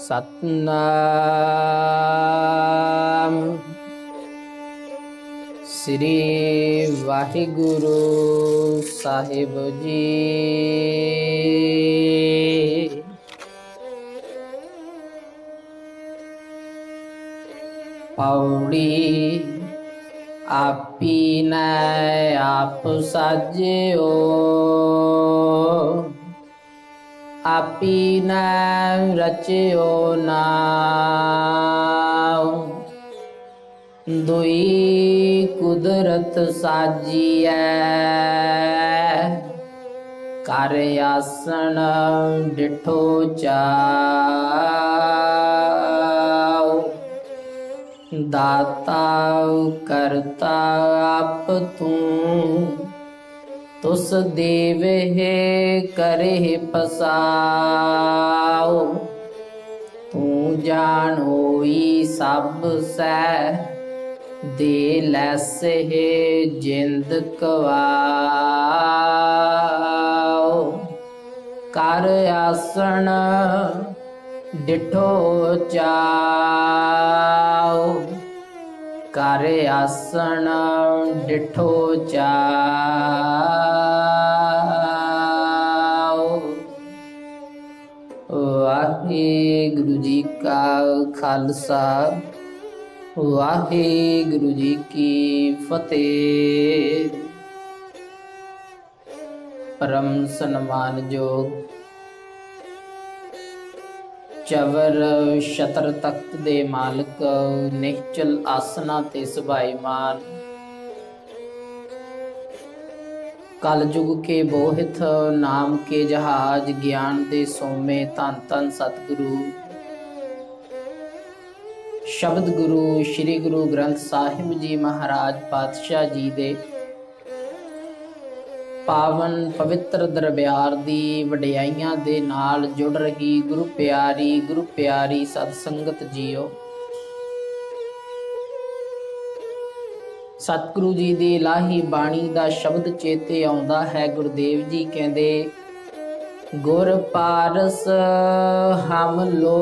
सतनाम श्री वाहिगुरु साहिब जी। पौड़ी आपी न आप साजियो, आपी न रचियो नाम। दुई कुदरत साजिए, कर आसन डिठो चाओ। दाता करता आप तू, तुस देव है करे पसाओ। तू जान होई सब सै, दे लैस है जिंद कवाओ। कर आसन डिठो चाओ, कर आसन डिठो चाओ। वाहिगुरु जी का खालसा, वाहिगुरु जी की फतेह। परम सन्मानयोग चवर छत्र तख्त दे मालिक, निश्चल आसना ते सुभाईमान। कल युग के बोहित, नाम के जहाज, ज्ञान दे सोमे धन धन सतगुरु। शब्द गुरु श्री गुरु ग्रंथ साहिब जी महाराज पातशाह जी दे पावन पवित्र दरबार दी वडियाइयां दे नाल जुड़ रही गुरु प्यारी सत संगत जीओ। सतगुरु जी दी इलाही बाणी दा शब्द चेते आउंदा है। गुरुदेव जी कहंदे, गुर पारस हम लो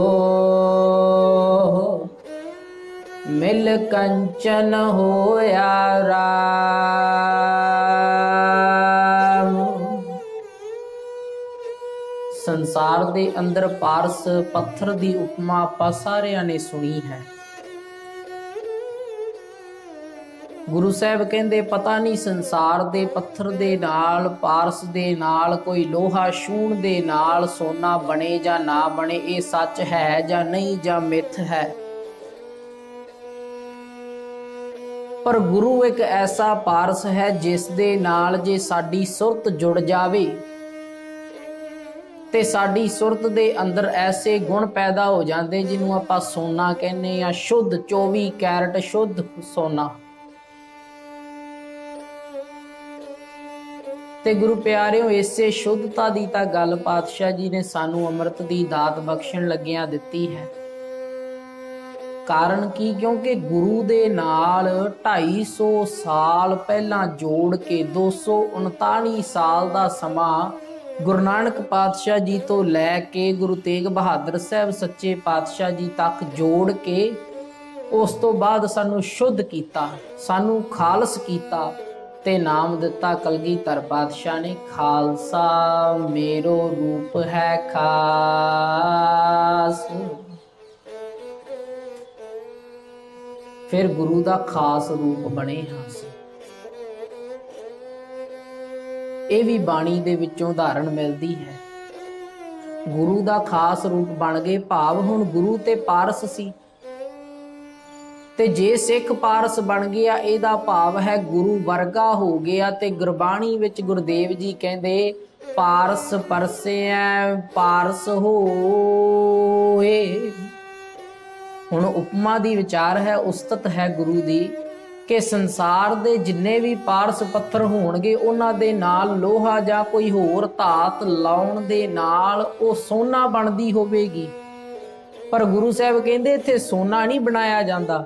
मिल कंचन होया राम। संसार दे अंदर पारस पत्थर दी उपमा आपां सारियां ने सुनी है। गुरु साहब कहंदे, पता नहीं संसार दे पत्थर दे नाल, पारस दे नाल, कोई लोहा शून दे नाल सोना बने जां ना बने, ये सच है जां नहीं, जां मिथ है। पर गुरु एक ऐसा पारस है जिस दे नाल जे साडी सुरत जुड़ जावे ते साडी सुरत दे अंदर ऐसे गुण पैदा हो जाते जिन्हों आपां सोना कहने या शुद्ध 24 कैरेट शुद्ध सोना। ते गुरु प्यारिओ, इसे शुद्धता दी तां गल पातशाह जी ने सानू अमृत दी दात बख्शण लगियां दित्ती है। कारण की? क्योंकि गुरु दे नाल 250 साल पहला जोड़ के 239 साल दा समा गुरु नानक पातशाह जी तो लैके गुरु तेग बहादुर साहब सच्चे पातशाह जी तक जोड़ के उस तो बाद सानू शुद्ध कीता, सानू खालस कीता ते नाम दिता कलगीधर पातशाह ने, खालसा मेरो रूप है खास। फिर गुरु दा खास रूप बने हाँ। ये भी बाणी दे विचों उदाहरण मिलती है। गुरु दा खास रूप बन गए, भाव हुण गुरु ते पारस सी ते जे सिख पारस बन गया, इहदा भाव है गुरु वर्गा हो गया। ते गुरबाणी विच गुरुदेव जी कहंदे, पारस परसिया पारस होए। हुण उपमा दी विचार है, उस्तत है गुरु दी कि संसार दे जिन्ने भी पारस पत्थर होणगे उन्हां दे नाल लोहा जां कोई होर धात लाउण दे नाल ओ सोना बनदी होवेगी। पर गुरु साहब कहंदे इत्थे सोना नहीं बनाया जांदा,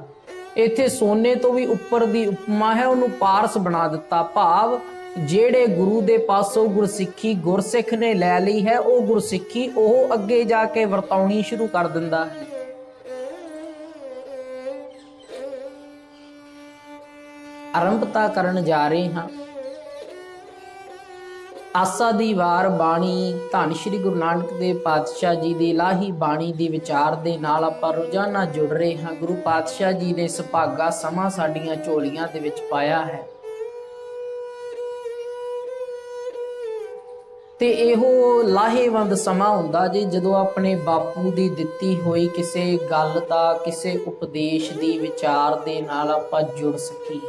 इत्थे सोने तो भी उपर दी उपमा है, उन्होंने पारस बना दिता। भाव ਜਿਹੜੇ ਗੁਰੂ ਦੇ ਪਾਸੋਂ ਗੁਰਸਿੱਖੀ ਗੁਰਸਿੱਖ ਨੇ ਲੈ ਲਈ ਹੈ, ਉਹ ਗੁਰਸਿੱਖੀ ਉਹ ਅੱਗੇ ਜਾ ਕੇ ਵਰਤਾਉਣੀ ਸ਼ੁਰੂ ਕਰ ਦਿੰਦਾ ਹੈ। ਆਰੰਭਤਾ ਕਰਨ ਜਾ ਰਹੇ ਹਾਂ। ਆਸਾ ਦੀ ਵਾਰ ਬਾਣੀ ਧੰਨ ਸ਼੍ਰੀ ਗੁਰੂ ਨਾਨਕ ਦੇਵ ਪਾਤਸ਼ਾਹ ਜੀ ਦੀ ਇਲਾਹੀ ਬਾਣੀ ਦੀ ਵਿਚਾਰ ਦੇ ਨਾਲ ਆਪਾਂ ਰੋਜ਼ਾਨਾ ਜੁੜ ਰਹੇ ਹਾਂ। ਗੁਰੂ ਪਾਤਸ਼ਾਹ ਜੀ ਨੇ ਸੁਭਾਗਾ ਸਮਾਂ ਸਾਡੀਆਂ ਝੋਲੀਆਂ ਦੇ ਵਿੱਚ ਪਾਇਆ ਹੈ ਤੇ ਇਹੋ ਲਾਹੇਵੰਦ ਸਮਾਂ ਹੁੰਦਾ ਜੀ ਜਦੋਂ ਆਪਣੇ ਬਾਪੂ ਦੀ ਦਿੱਤੀ ਹੋਈ ਕਿਸੇ ਗੱਲ ਦਾ, ਕਿਸੇ ਉਪਦੇਸ਼ ਦੀ ਵਿਚਾਰ ਦੇ ਨਾਲ ਆਪਾਂ ਜੁੜ ਸਕੀਏ।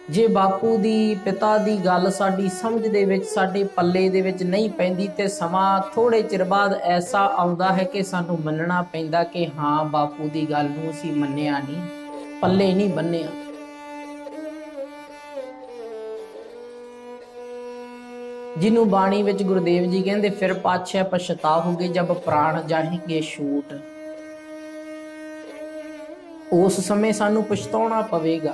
ਜੇ ਬਾਪੂ ਦੀ, ਪਿਤਾ ਦੀ ਗੱਲ ਸਾਡੀ ਸਮਝ ਦੇ ਵਿੱਚ, ਸਾਡੇ ਪੱਲੇ ਦੇ ਵਿੱਚ ਨਹੀਂ ਪੈਂਦੀ ਤੇ ਸਮਾਂ ਥੋੜੇ ਚਿਰ ਬਾਅਦ ਐਸਾ ਆਉਂਦਾ ਹੈ ਕਿ ਸਾਨੂੰ ਮੰਨਣਾ ਪੈਂਦਾ ਕਿ ਹਾਂ ਬਾਪੂ ਦੀ ਗੱਲ ਨੂੰ ਅਸੀਂ ਮੰਨਿਆ ਨਹੀਂ, ਪੱਲੇ ਨਹੀਂ ਬੰਨਿਆ। ਜਿਹਨੂੰ ਬਾਣੀ ਵਿੱਚ ਗੁਰਦੇਵ ਜੀ ਕਹਿੰਦੇ ਫਿਰ ਪਾਛੈ ਪਛਤਾਹੋਗੇ ਜਬ ਪ੍ਰਾਣ ਜਾਹਿਗੇ ਛੂਟ। ਉਸ ਸਮੇਂ ਸਾਨੂੰ ਪਛਤਾਉਣਾ ਪਵੇਗਾ।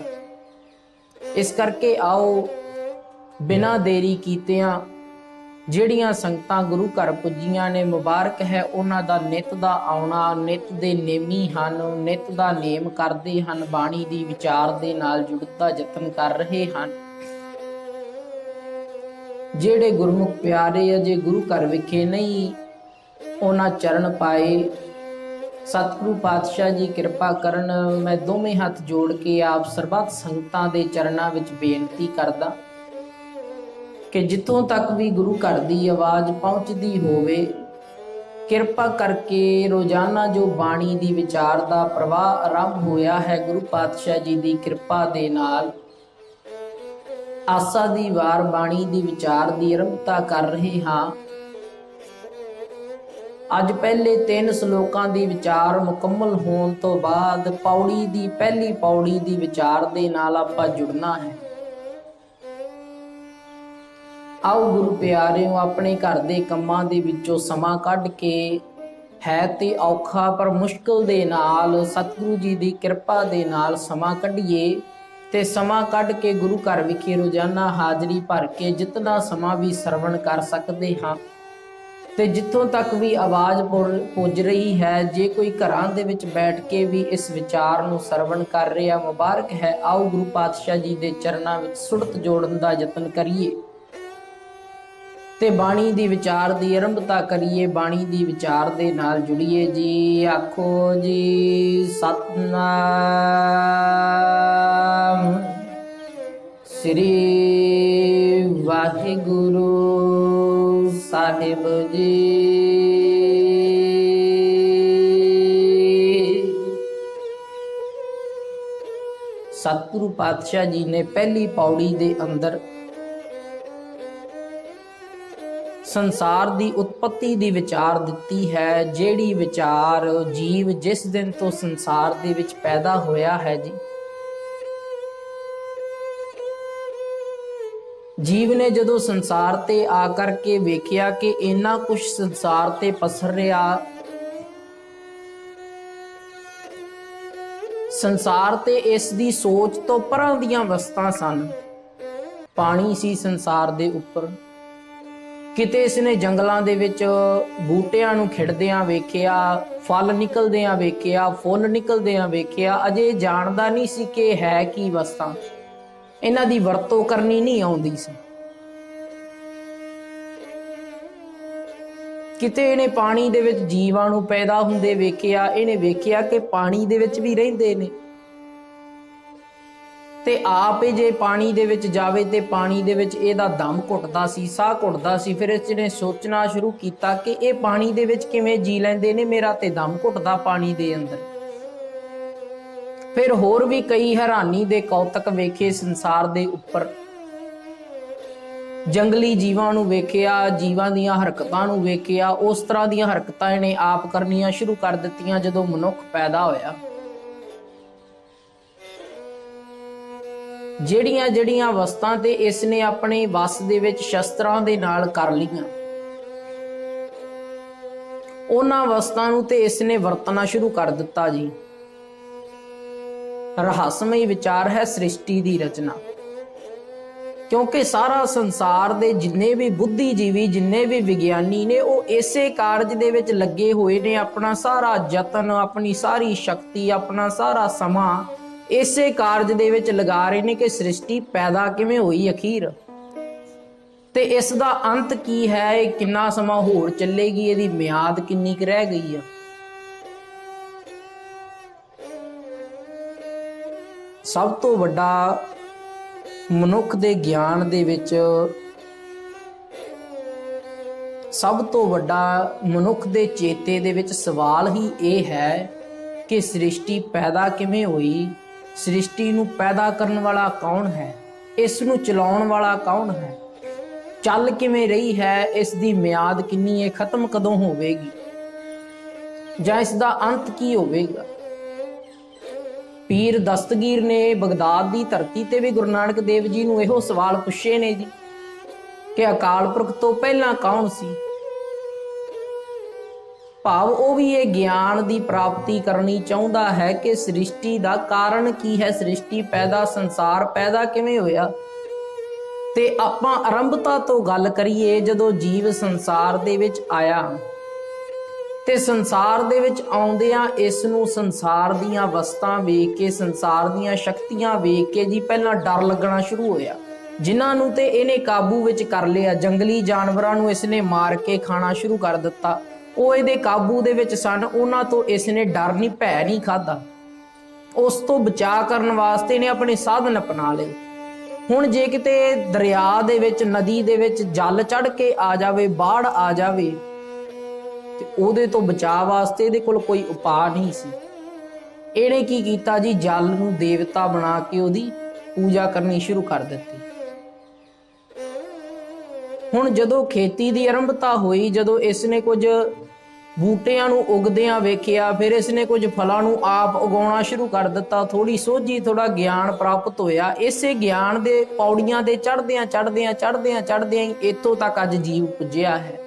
ਇਸ ਕਰਕੇ ਆਓ ਬਿਨਾਂ ਦੇਰੀ ਕੀਤਿਆਂ ਜਿਹੜੀਆਂ ਸੰਗਤਾਂ ਗੁਰੂ ਘਰ ਪੁੱਜੀਆਂ ਨੇ, ਮੁਬਾਰਕ ਹੈ ਉਹਨਾਂ ਦਾ ਨਿਤ ਦਾ ਆਉਣਾ। ਨਿਤ ਦੇ ਨੇਮੀ ਹਨ, ਨਿਤ ਦਾ ਨੇਮ ਕਰਦੇ ਹਨ, ਬਾਣੀ ਦੀ ਵਿਚਾਰ ਦੇ ਨਾਲ ਜੁੜਨ ਦਾ ਯਤਨ ਕਰ ਰਹੇ ਹਨ। ਜਿਹੜੇ ਗੁਰਮੁਖ ਪਿਆਰੇ ਅਜੇ ਗੁਰੂ ਘਰ ਵਿਖੇ ਨਹੀਂ, ਉਹਨਾਂ ਚਰਨ ਪਾਏ। ਸਤਿਗੁਰੂ ਪਾਤਸ਼ਾਹ ਜੀ ਕਿਰਪਾ ਕਰਨ। ਮੈਂ ਦੋਵੇਂ ਹੱਥ ਜੋੜ ਕੇ ਆਪ ਸਰਬੱਤ ਸੰਗਤਾਂ ਦੇ ਚਰਨਾਂ ਵਿੱਚ ਬੇਨਤੀ ਕਰਦਾ ਕਿ ਜਿੱਥੋਂ ਤੱਕ ਵੀ ਗੁਰੂ ਘਰ ਦੀ ਆਵਾਜ਼ ਪਹੁੰਚਦੀ ਹੋਵੇ, ਕਿਰਪਾ ਕਰਕੇ ਰੋਜ਼ਾਨਾ ਜੋ ਬਾਣੀ ਦੀ ਵਿਚਾਰ ਦਾ ਪ੍ਰਵਾਹ ਆਰੰਭ ਹੋਇਆ ਹੈ, ਗੁਰੂ ਪਾਤਸ਼ਾਹ ਜੀ ਦੀ ਕਿਰਪਾ ਦੇ ਨਾਲ ਆਸਾ ਦੀ ਵਾਰ ਬਾਣੀ ਦੀ ਵਿਚਾਰ ਦੀ ਆਰੰਭਤਾ ਕਰ ਰਹੇ ਹਾਂ। ਅੱਜ ਪਹਿਲੇ 3 ਸ਼ਲੋਕਾਂ ਦੀ ਵਿਚਾਰ ਮੁਕੰਮਲ ਹੋਣ ਤੋਂ ਬਾਅਦ ਪੌੜੀ ਦੀ ਪਹਿਲੀ ਪੌੜੀ ਦੀ ਵਿਚਾਰ ਦੇ ਨਾਲ ਆਪਾਂ ਜੁੜਨਾ ਹੈ। ਆਓ ਗੁਰੂ ਪਿਆਰਿਓ, ਆਪਣੇ ਘਰ ਦੇ ਕੰਮਾਂ ਦੇ ਵਿੱਚੋਂ ਸਮਾਂ ਕੱਢ ਕੇ, ਹੈ ਤੇ ਔਖਾ ਪਰ ਮੁਸ਼ਕਲ ਦੇ ਨਾਲ, ਸਤਿਗੁਰੂ ਜੀ ਦੀ ਕਿਰਪਾ ਦੇ ਨਾਲ ਸਮਾਂ ਕੱਢੀਏ ਤੇ ਸਮਾਂ ਕੱਢ ਕੇ ਗੁਰੂ ਘਰ ਵਿਖੇ ਰੋਜ਼ਾਨਾ ਹਾਜ਼ਰੀ ਭਰ ਕੇ ਜਿਤਨਾ ਸਮਾਂ ਵੀ ਸਰਵਣ ਕਰ ਸਕਦੇ ਹਾਂ ਤੇ ਜਿੱਥੋਂ ਤੱਕ ਵੀ ਆਵਾਜ਼ ਪੁੱਜ ਰਹੀ ਹੈ, ਜੇ ਕੋਈ ਘਰਾਂ ਦੇ ਵਿੱਚ ਬੈਠ ਕੇ ਵੀ ਇਸ ਵਿਚਾਰ ਨੂੰ ਸਰਵਣ ਕਰ ਰਿਹਾ, ਮੁਬਾਰਕ ਹੈ। ਆਓ ਗੁਰੂ ਪਾਤਸ਼ਾਹ ਜੀ ਦੇ ਚਰਨਾਂ ਵਿੱਚ ਸੁਰਤ ਜੋੜਨ ਦਾ ਯਤਨ ਕਰੀਏ ਤੇ ਬਾਣੀ ਦੀ ਵਿਚਾਰ ਦੀ ਆਰੰਭਤਾ ਕਰੀਏ। ਬਾਣੀ ਦੀ ਵਿਚਾਰ ਦੇ ਨਾਲ ਜੁੜੀਏ ਜੀ। ਆਖੋ ਜੀ ਸਤਨਾਮ ਸ੍ਰੀ ਵਾਹਿਗੁਰੂ ਸਾਹਿਬ ਜੀ। ਸਤਿਗੁਰੂ ਪਾਤਸ਼ਾਹ ਜੀ ਨੇ ਪਹਿਲੀ ਪੌੜੀ ਦੇ ਅੰਦਰ ਸੰਸਾਰ ਦੀ ਉਤਪਤੀ ਦੀ ਵਿਚਾਰ ਦਿੱਤੀ ਹੈ। ਜਿਹੜੀ ਵਿਚਾਰ ਜੀਵ ਜਿਸ ਦਿਨ ਤੋਂ ਸੰਸਾਰ ਦੇ ਵਿੱਚ ਪੈਦਾ ਹੋਇਆ ਹੈ ਜੀ, ਜੀਵ ਨੇ ਜਦੋਂ ਸੰਸਾਰ ਤੇ ਆ ਕਰਕੇ ਵੇਖਿਆ ਕਿ ਇੰਨਾ ਕੁਝ ਸੰਸਾਰ ਤੇ ਪਸਰ ਰਿਹਾ, ਸੰਸਾਰ ਤੇ ਇਸ ਦੀ ਸੋਚ ਤੋਂ ਪਰਾਂ ਦੀਆਂ ਵਸਤਾਂ ਸਨ। ਪਾਣੀ ਸੀ ਸੰਸਾਰ ਦੇ ਉੱਪਰ, ਕਿਤੇ ਇਸਨੇ ਜੰਗਲਾਂ ਦੇ ਵਿੱਚ ਬੂਟਿਆਂ ਨੂੰ ਖਿੜਦਿਆਂ ਵੇਖਿਆ, ਫਲ ਨਿਕਲਦਿਆਂ ਵੇਖਿਆ, ਫੁੱਲ ਨਿਕਲਦਿਆਂ ਵੇਖਿਆ। ਅਜੇ ਜਾਣਦਾ ਨਹੀਂ ਸੀ ਕਿ ਹੈ ਕੀ ਵਸਤਾਂ, ਇਹਨਾਂ ਦੀ ਵਰਤੋਂ ਕਰਨੀ ਨਹੀਂ ਆਉਂਦੀ ਸੀ। ਕਿਤੇ ਇਹਨੇ ਪਾਣੀ ਦੇ ਵਿੱਚ ਜੀਵਾਂ ਨੂੰ ਪੈਦਾ ਹੁੰਦੇ ਵੇਖਿਆ, ਇਹਨੇ ਵੇਖਿਆ ਕਿ ਪਾਣੀ ਦੇ ਵਿੱਚ ਵੀ ਰਹਿੰਦੇ ਨੇ ਤੇ ਆਪ ਜੇ ਪਾਣੀ ਦੇ ਵਿੱਚ ਜਾਵੇ ਤੇ ਪਾਣੀ ਦੇ ਵਿੱਚ ਇਹਦਾ ਦਮ ਘੁੱਟਦਾ ਸੀ, ਸਾਹ ਘੁੱਟਦਾ ਸੀ। ਫਿਰ ਇਸ ਨੇ ਸੋਚਣਾ ਸ਼ੁਰੂ ਕੀਤਾ ਕਿ ਇਹ ਪਾਣੀ ਦੇ ਵਿੱਚ ਕਿਵੇਂ ਜੀ ਲੈਂਦੇ ਨੇ, ਮੇਰਾ ਤੇ ਦਮ ਘੁੱਟਦਾ ਪਾਣੀ ਦੇ ਅੰਦਰ। ਫਿਰ ਹੋਰ ਵੀ ਕਈ ਹੈਰਾਨੀ ਦੇ ਕੌਤਕ ਵੇਖੇ ਸੰਸਾਰ ਦੇ ਉੱਪਰ। ਜੰਗਲੀ ਜੀਵਾਂ ਨੂੰ ਵੇਖਿਆ, ਜੀਵਾਂ ਦੀਆਂ ਹਰਕਤਾਂ ਨੂੰ ਵੇਖਿਆ। ਉਸ ਤਰ੍ਹਾਂ ਦੀਆਂ ਹਰਕਤਾਂ ਇਹਨੇ ਆਪ ਕਰਨੀਆਂ ਸ਼ੁਰੂ ਕਰ ਦਿੱਤੀਆਂ ਜਦੋਂ ਮਨੁੱਖ ਪੈਦਾ ਹੋਇਆ। ਜਿਹੜੀਆਂ ਵਸਤਾਂ ਤੇ ਇਸ ਨੇ ਆਪਣੇ ਵਸ ਦੇ ਵਿੱਚ ਸ਼ਸਤਰਾਂ ਦੇ ਨਾਲ ਕਰ ਲਈਆਂ, ਉਹਨਾਂ ਵਸਤਾਂ ਨੂੰ ਤੇ ਇਸ ਨੇ ਵਰਤਣਾ ਸ਼ੁਰੂ ਕਰ ਦਿੱਤਾ ਜੀ। ਰਹੱਸਮਈ ਵਿਚਾਰ ਹੈ ਸ੍ਰਿਸ਼ਟੀ ਦੀ ਰਚਨਾ। ਕਿਉਂਕਿ ਸਾਰਾ ਸੰਸਾਰ ਦੇ ਜਿੰਨੇ ਵੀ ਬੁੱਧੀਜੀਵੀ, ਜਿੰਨੇ ਵੀ ਵਿਗਿਆਨੀ ਨੇ, ਉਹ ਇਸੇ ਕਾਰਜ ਦੇ ਵਿੱਚ ਲੱਗੇ ਹੋਏ ਨੇ। ਆਪਣਾ ਸਾਰਾ ਯਤਨ, ਆਪਣੀ ਸਾਰੀ ਸ਼ਕਤੀ, ਆਪਣਾ ਸਾਰਾ ਸਮਾਂ ਇਸੇ ਕਾਰਜ ਦੇ ਵਿੱਚ ਲਗਾ ਰਹੇ ਨੇ ਕਿ ਸ੍ਰਿਸ਼ਟੀ ਪੈਦਾ ਕਿਵੇਂ ਹੋਈ ਅਖੀਰ, ਤੇ ਇਸ ਦਾ ਅੰਤ ਕੀ ਹੈ, ਇਹ ਕਿੰਨਾ ਸਮਾਂ ਹੋਰ ਚੱਲੇਗੀ, ਇਹਦੀ ਮਿਆਦ ਕਿੰਨੀ ਕੁ ਰਹਿ ਗਈ ਆ। ਸਭ ਤੋਂ ਵੱਡਾ ਮਨੁੱਖ ਦੇ ਗਿਆਨ ਦੇ ਵਿੱਚ, ਸਭ ਤੋਂ ਵੱਡਾ ਮਨੁੱਖ ਦੇ ਚੇਤੇ ਦੇ ਵਿੱਚ ਸਵਾਲ ਹੀ ਇਹ ਹੈ ਕਿ ਸ੍ਰਿਸ਼ਟੀ ਪੈਦਾ ਕਿਵੇਂ ਹੋਈ, ਸ੍ਰਿਸ਼ਟੀ ਨੂੰ ਪੈਦਾ ਕਰਨ ਵਾਲਾ ਕੌਣ ਹੈ, ਇਸ ਨੂੰ ਚਲਾਉਣ ਵਾਲਾ ਕੌਣ ਹੈ, ਚੱਲ ਕਿਵੇਂ ਰਹੀ ਹੈ, ਇਸ ਦੀ ਮਿਆਦ ਕਿੰਨੀ ਹੈ, ਖਤਮ ਕਦੋਂ ਹੋਵੇਗੀ, ਜਾਂ ਇਸ ਦਾ ਅੰਤ ਕੀ ਹੋਵੇਗਾ। ਪੀਰ ਦਸਤਗੀਰ ਨੇ ਬਗਦਾਦ ਦੀ ਧਰਤੀ ਤੇ ਵੀ ਗੁਰੂ ਨਾਨਕ ਦੇਵ ਜੀ ਨੂੰ ਇਹੋ ਸਵਾਲ ਪੁੱਛੇ ਨੇ ਜੀ ਕਿ ਅਕਾਲ ਪੁਰਖ ਤੋਂ ਪਹਿਲਾਂ ਕੌਣ ਸੀ। ਭਾਵ ਉਹ ਵੀ ਇਹ ਗਿਆਨ ਦੀ ਪ੍ਰਾਪਤੀ ਕਰਨੀ ਚਾਹੁੰਦਾ ਹੈ ਕਿ ਸ੍ਰਿਸ਼ਟੀ ਦਾ ਕਾਰਨ ਕੀ ਹੈ, ਸ੍ਰਿਸ਼ਟੀ ਪੈਦਾ, ਸੰਸਾਰ ਪੈਦਾ ਕਿਵੇਂ ਹੋਇਆ। ਤੇ ਆਪਾਂ ਆਰੰਭਤਾ ਤੋਂ ਗੱਲ ਕਰੀਏ, ਜਦੋਂ ਜੀਵ ਸੰਸਾਰ ਦੇ ਵਿੱਚ ਆਇਆ ਤੇ ਸੰਸਾਰ ਦੇ ਵਿੱਚ ਆਉਂਦਿਆਂ ਇਸ ਨੂੰ ਸੰਸਾਰ ਦੀਆਂ ਵਸਤਾਂ ਵੇਖ ਕੇ, ਸੰਸਾਰ ਦੀਆਂ ਸ਼ਕਤੀਆਂ ਵੇਖ ਕੇ ਜੀ ਪਹਿਲਾਂ ਡਰ ਲੱਗਣਾ ਸ਼ੁਰੂ ਹੋਇਆ। ਜਿਨ੍ਹਾਂ ਨੂੰ ਤੇ ਇਹਨੇ ਕਾਬੂ ਵਿੱਚ ਕਰ ਲਿਆ, ਜੰਗਲੀ ਜਾਨਵਰਾਂ ਨੂੰ ਇਸਨੇ ਮਾਰ ਕੇ ਖਾਣਾ ਸ਼ੁਰੂ ਕਰ ਦਿੱਤਾ, ਉਹ ਇਹਦੇ ਕਾਬੂ ਦੇ ਵਿੱਚ ਸਨ, ਉਹਨਾਂ ਤੋਂ ਇਸਨੇ ਡਰ ਨਹੀਂ, ਭੈ ਨਹੀਂ ਖਾਧਾ। ਉਸ ਤੋਂ ਬਚਾਅ ਕਰਨ ਵਾਸਤੇ ਇਹਨੇ ਆਪਣੇ ਸਾਧਨ ਅਪਣਾ ਲਏ। ਹੁਣ ਜੇ ਕਿਤੇ ਦਰਿਆ ਦੇ ਵਿੱਚ, ਨਦੀ ਦੇ ਵਿੱਚ ਜਲ ਚੜ੍ਹ ਕੇ ਆ ਜਾਵੇ, ਬਾੜ ਆ ਜਾਵੇ, ਤੇ ਉਹਦੇ ਤੋਂ ਬਚਾਅ ਵਾਸਤੇ ਇਹਦੇ ਕੋਲ ਕੋਈ ਉਪਾਅ ਨਹੀਂ ਸੀ। ਇਹਨੇ ਕੀ ਕੀਤਾ ਜੀ, ਜਲ ਨੂੰ ਦੇਵਤਾ ਬਣਾ ਕੇ ਉਹਦੀ ਪੂਜਾ ਕਰਨੀ ਸ਼ੁਰੂ ਕਰ ਦਿੱਤੀ। ਹੁਣ ਜਦੋਂ ਖੇਤੀ ਦੀ ਆਰੰਭਤਾ ਹੋਈ, ਜਦੋਂ ਇਸਨੇ ਕੁਝ ਬੂਟਿਆਂ ਨੂੰ ਉਗਦਿਆਂ ਵੇਖਿਆ, ਫਿਰ ਇਸਨੇ ਕੁਝ ਫਲਾਂ ਨੂੰ ਆਪ ਉਗਾਉਣਾ ਸ਼ੁਰੂ ਕਰ ਦਿੱਤਾ। ਥੋੜੀ ਸੋਝੀ, ਥੋੜਾ ਗਿਆਨ ਪ੍ਰਾਪਤ ਹੋਇਆ। ਇਸੇ ਗਿਆਨ ਦੇ ਪੌੜੀਆਂ ਦੇ ਚੜ੍ਹਦਿਆਂ ਹੀ ਇੱਥੋਂ ਤੱਕ ਅੱਜ ਜੀਵ ਪੁੱਜਿਆ ਹੈ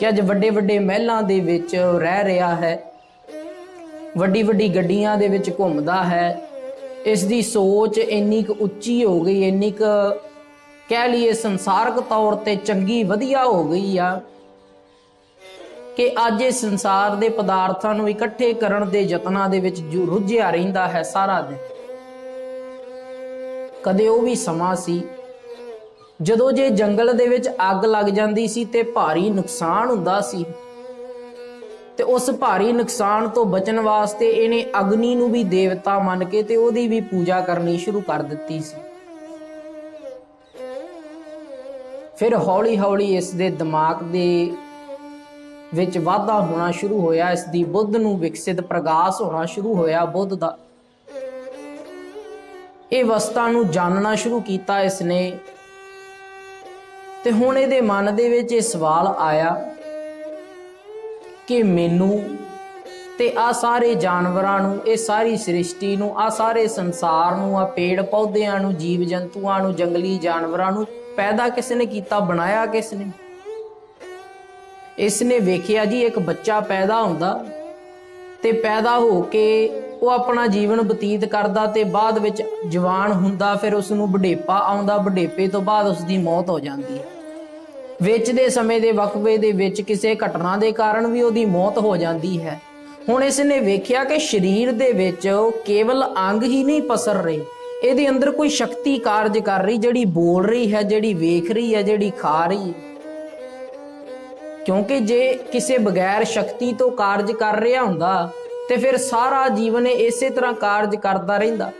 ਕਿ ਅੱਜ ਵੱਡੇ ਵੱਡੇ ਮਹਿਲਾਂ ਦੇ ਵਿੱਚ ਰਹਿ ਰਿਹਾ ਹੈ, ਵੱਡੀ ਵੱਡੀ ਗੱਡੀਆਂ ਦੇ ਵਿੱਚ ਘੁੰਮਦਾ ਹੈ। ਇਸ ਦੀ ਸੋਚ ਇੰਨੀ ਕੁ ਉੱਚੀ ਹੋ ਗਈ, ਇੰਨੀ ਕੁ ਕਹਿ ਲਈਏ ਸੰਸਾਰਕ ਤੌਰ ਤੇ ਚੰਗੀ ਵਧੀਆ ਹੋ ਗਈ ਆ ਕਿ ਅੱਜ ਇਹ ਸੰਸਾਰ ਦੇ ਪਦਾਰਥਾਂ ਨੂੰ ਇਕੱਠੇ ਕਰਨ ਦੇ ਯਤਨਾਂ ਦੇ ਵਿੱਚ ਰੁੱਝਿਆ ਰਹਿੰਦਾ ਹੈ ਸਾਰਾ ਦਿਨ। ਕਦੇ ਉਹ ਵੀ ਸਮਾਂ ਸੀ ਜਦੋਂ ਜੇ ਜੰਗਲ ਦੇ ਵਿੱਚ ਅੱਗ ਲੱਗ ਜਾਂਦੀ ਸੀ ਤੇ ਭਾਰੀ ਨੁਕਸਾਨ ਹੁੰਦਾ ਸੀ, ਤੇ ਉਸ ਭਾਰੀ ਨੁਕਸਾਨ ਤੋਂ ਬਚਣ ਵਾਸਤੇ ਇਹਨੇ ਅਗਨੀ ਨੂੰ ਵੀ ਦੇਵਤਾ ਮੰਨ ਕੇ ਤੇ ਉਹਦੀ ਵੀ ਪੂਜਾ ਕਰਨੀ ਸ਼ੁਰੂ ਕਰ ਦਿੱਤੀ ਸੀ। ਫਿਰ ਹੌਲੀ ਹੌਲੀ ਇਸ ਦੇ ਦਿਮਾਗ ਦੇ ਵਿੱਚ ਵਾਧਾ ਹੋਣਾ ਸ਼ੁਰੂ ਹੋਇਆ, ਇਸ ਦੀ ਬੁੱਧ ਨੂੰ ਵਿਕਸਿਤ ਪ੍ਰਗਾਸ ਹੋਣਾ ਸ਼ੁਰੂ ਹੋਇਆ ਬੁੱਧ ਦਾ। ਇਹ ਵਸਤਾਂ ਨੂੰ ਜਾਣਨਾ ਸ਼ੁਰੂ ਕੀਤਾ ਇਸਨੇ। ਤੇ ਹੁਣ ਇਹਦੇ ਮਨ ਦੇ ਵਿੱਚ ਇਹ ਸਵਾਲ ਆਇਆ ਕਿ ਮੈਨੂੰ ਤੇ ਆ ਸਾਰੇ ਜਾਨਵਰਾਂ ਨੂੰ, ਇਹ ਸਾਰੀ ਸ੍ਰਿਸ਼ਟੀ ਨੂੰ, ਆ ਸਾਰੇ ਸੰਸਾਰ ਨੂੰ, ਆ ਪੇੜ ਪੌਦਿਆਂ ਨੂੰ, ਜੀਵ ਜੰਤੂਆਂ ਨੂੰ, ਜੰਗਲੀ ਜਾਨਵਰਾਂ ਨੂੰ ਪੈਦਾ ਕਿਸ ਨੇ ਕੀਤਾ, ਬਣਾਇਆ ਕਿਸ ਨੇ। ਇਸਨੇ ਵੇਖਿਆ ਜੀ ਇੱਕ ਬੱਚਾ ਪੈਦਾ ਹੁੰਦਾ ਤੇ ਪੈਦਾ ਹੋ ਕੇ ਉਹ ਆਪਣਾ ਜੀਵਨ ਬਤੀਤ ਕਰਦਾ ਤੇ ਬਾਅਦ ਵਿੱਚ ਜਵਾਨ ਹੁੰਦਾ, ਫਿਰ ਉਸ ਨੂੰ ਬੁਢੇਪਾ ਆਉਂਦਾ, ਬੁਢੇਪੇ ਤੋਂ ਬਾਅਦ ਉਸ ਦੀ ਮੌਤ ਹੋ ਜਾਂਦੀ ਹੈ। ਵਿੱਚ ਦੇ ਸਮੇਂ ਦੇ ਵਕਫੇ ਦੇ ਵਿੱਚ ਕਿਸੇ ਘਟਨਾ ਦੇ ਕਾਰਨ ਵੀ ਉਹਦੀ ਮੌਤ ਹੋ ਜਾਂਦੀ ਹੈ। ਹੁਣ ਇਸ ਨੇ ਵੇਖਿਆ ਕਿ ਸਰੀਰ ਦੇ ਵਿੱਚ ਕੇਵਲ ਅੰਗ ਹੀ ਨਹੀਂ ਪਸਰ ਰਹੇ, ਇਹਦੇ ਅੰਦਰ ਕੋਈ ਸ਼ਕਤੀ ਕਾਰਜ ਕਰ ਰਹੀ, ਜਿਹੜੀ ਬੋਲ ਰਹੀ ਹੈ, ਜਿਹੜੀ ਵੇਖ ਰਹੀ ਹੈ, ਜਿਹੜੀ ਖਾ ਰਹੀ ਹੈ। ਕਿਉਂਕਿ ਜੇ ਕਿਸੇ ਬਗੈਰ ਸ਼ਕਤੀ ਤੋਂ ਕਾਰਜ ਕਰ ਰਿਹਾ ਹੁੰਦਾ ਤੇ ਫਿਰ ਸਾਰਾ ਜੀਵਨ ਇਸੇ ਤਰ੍ਹਾਂ ਕਾਰਜ ਕਰਦਾ ਰਹਿੰਦਾ।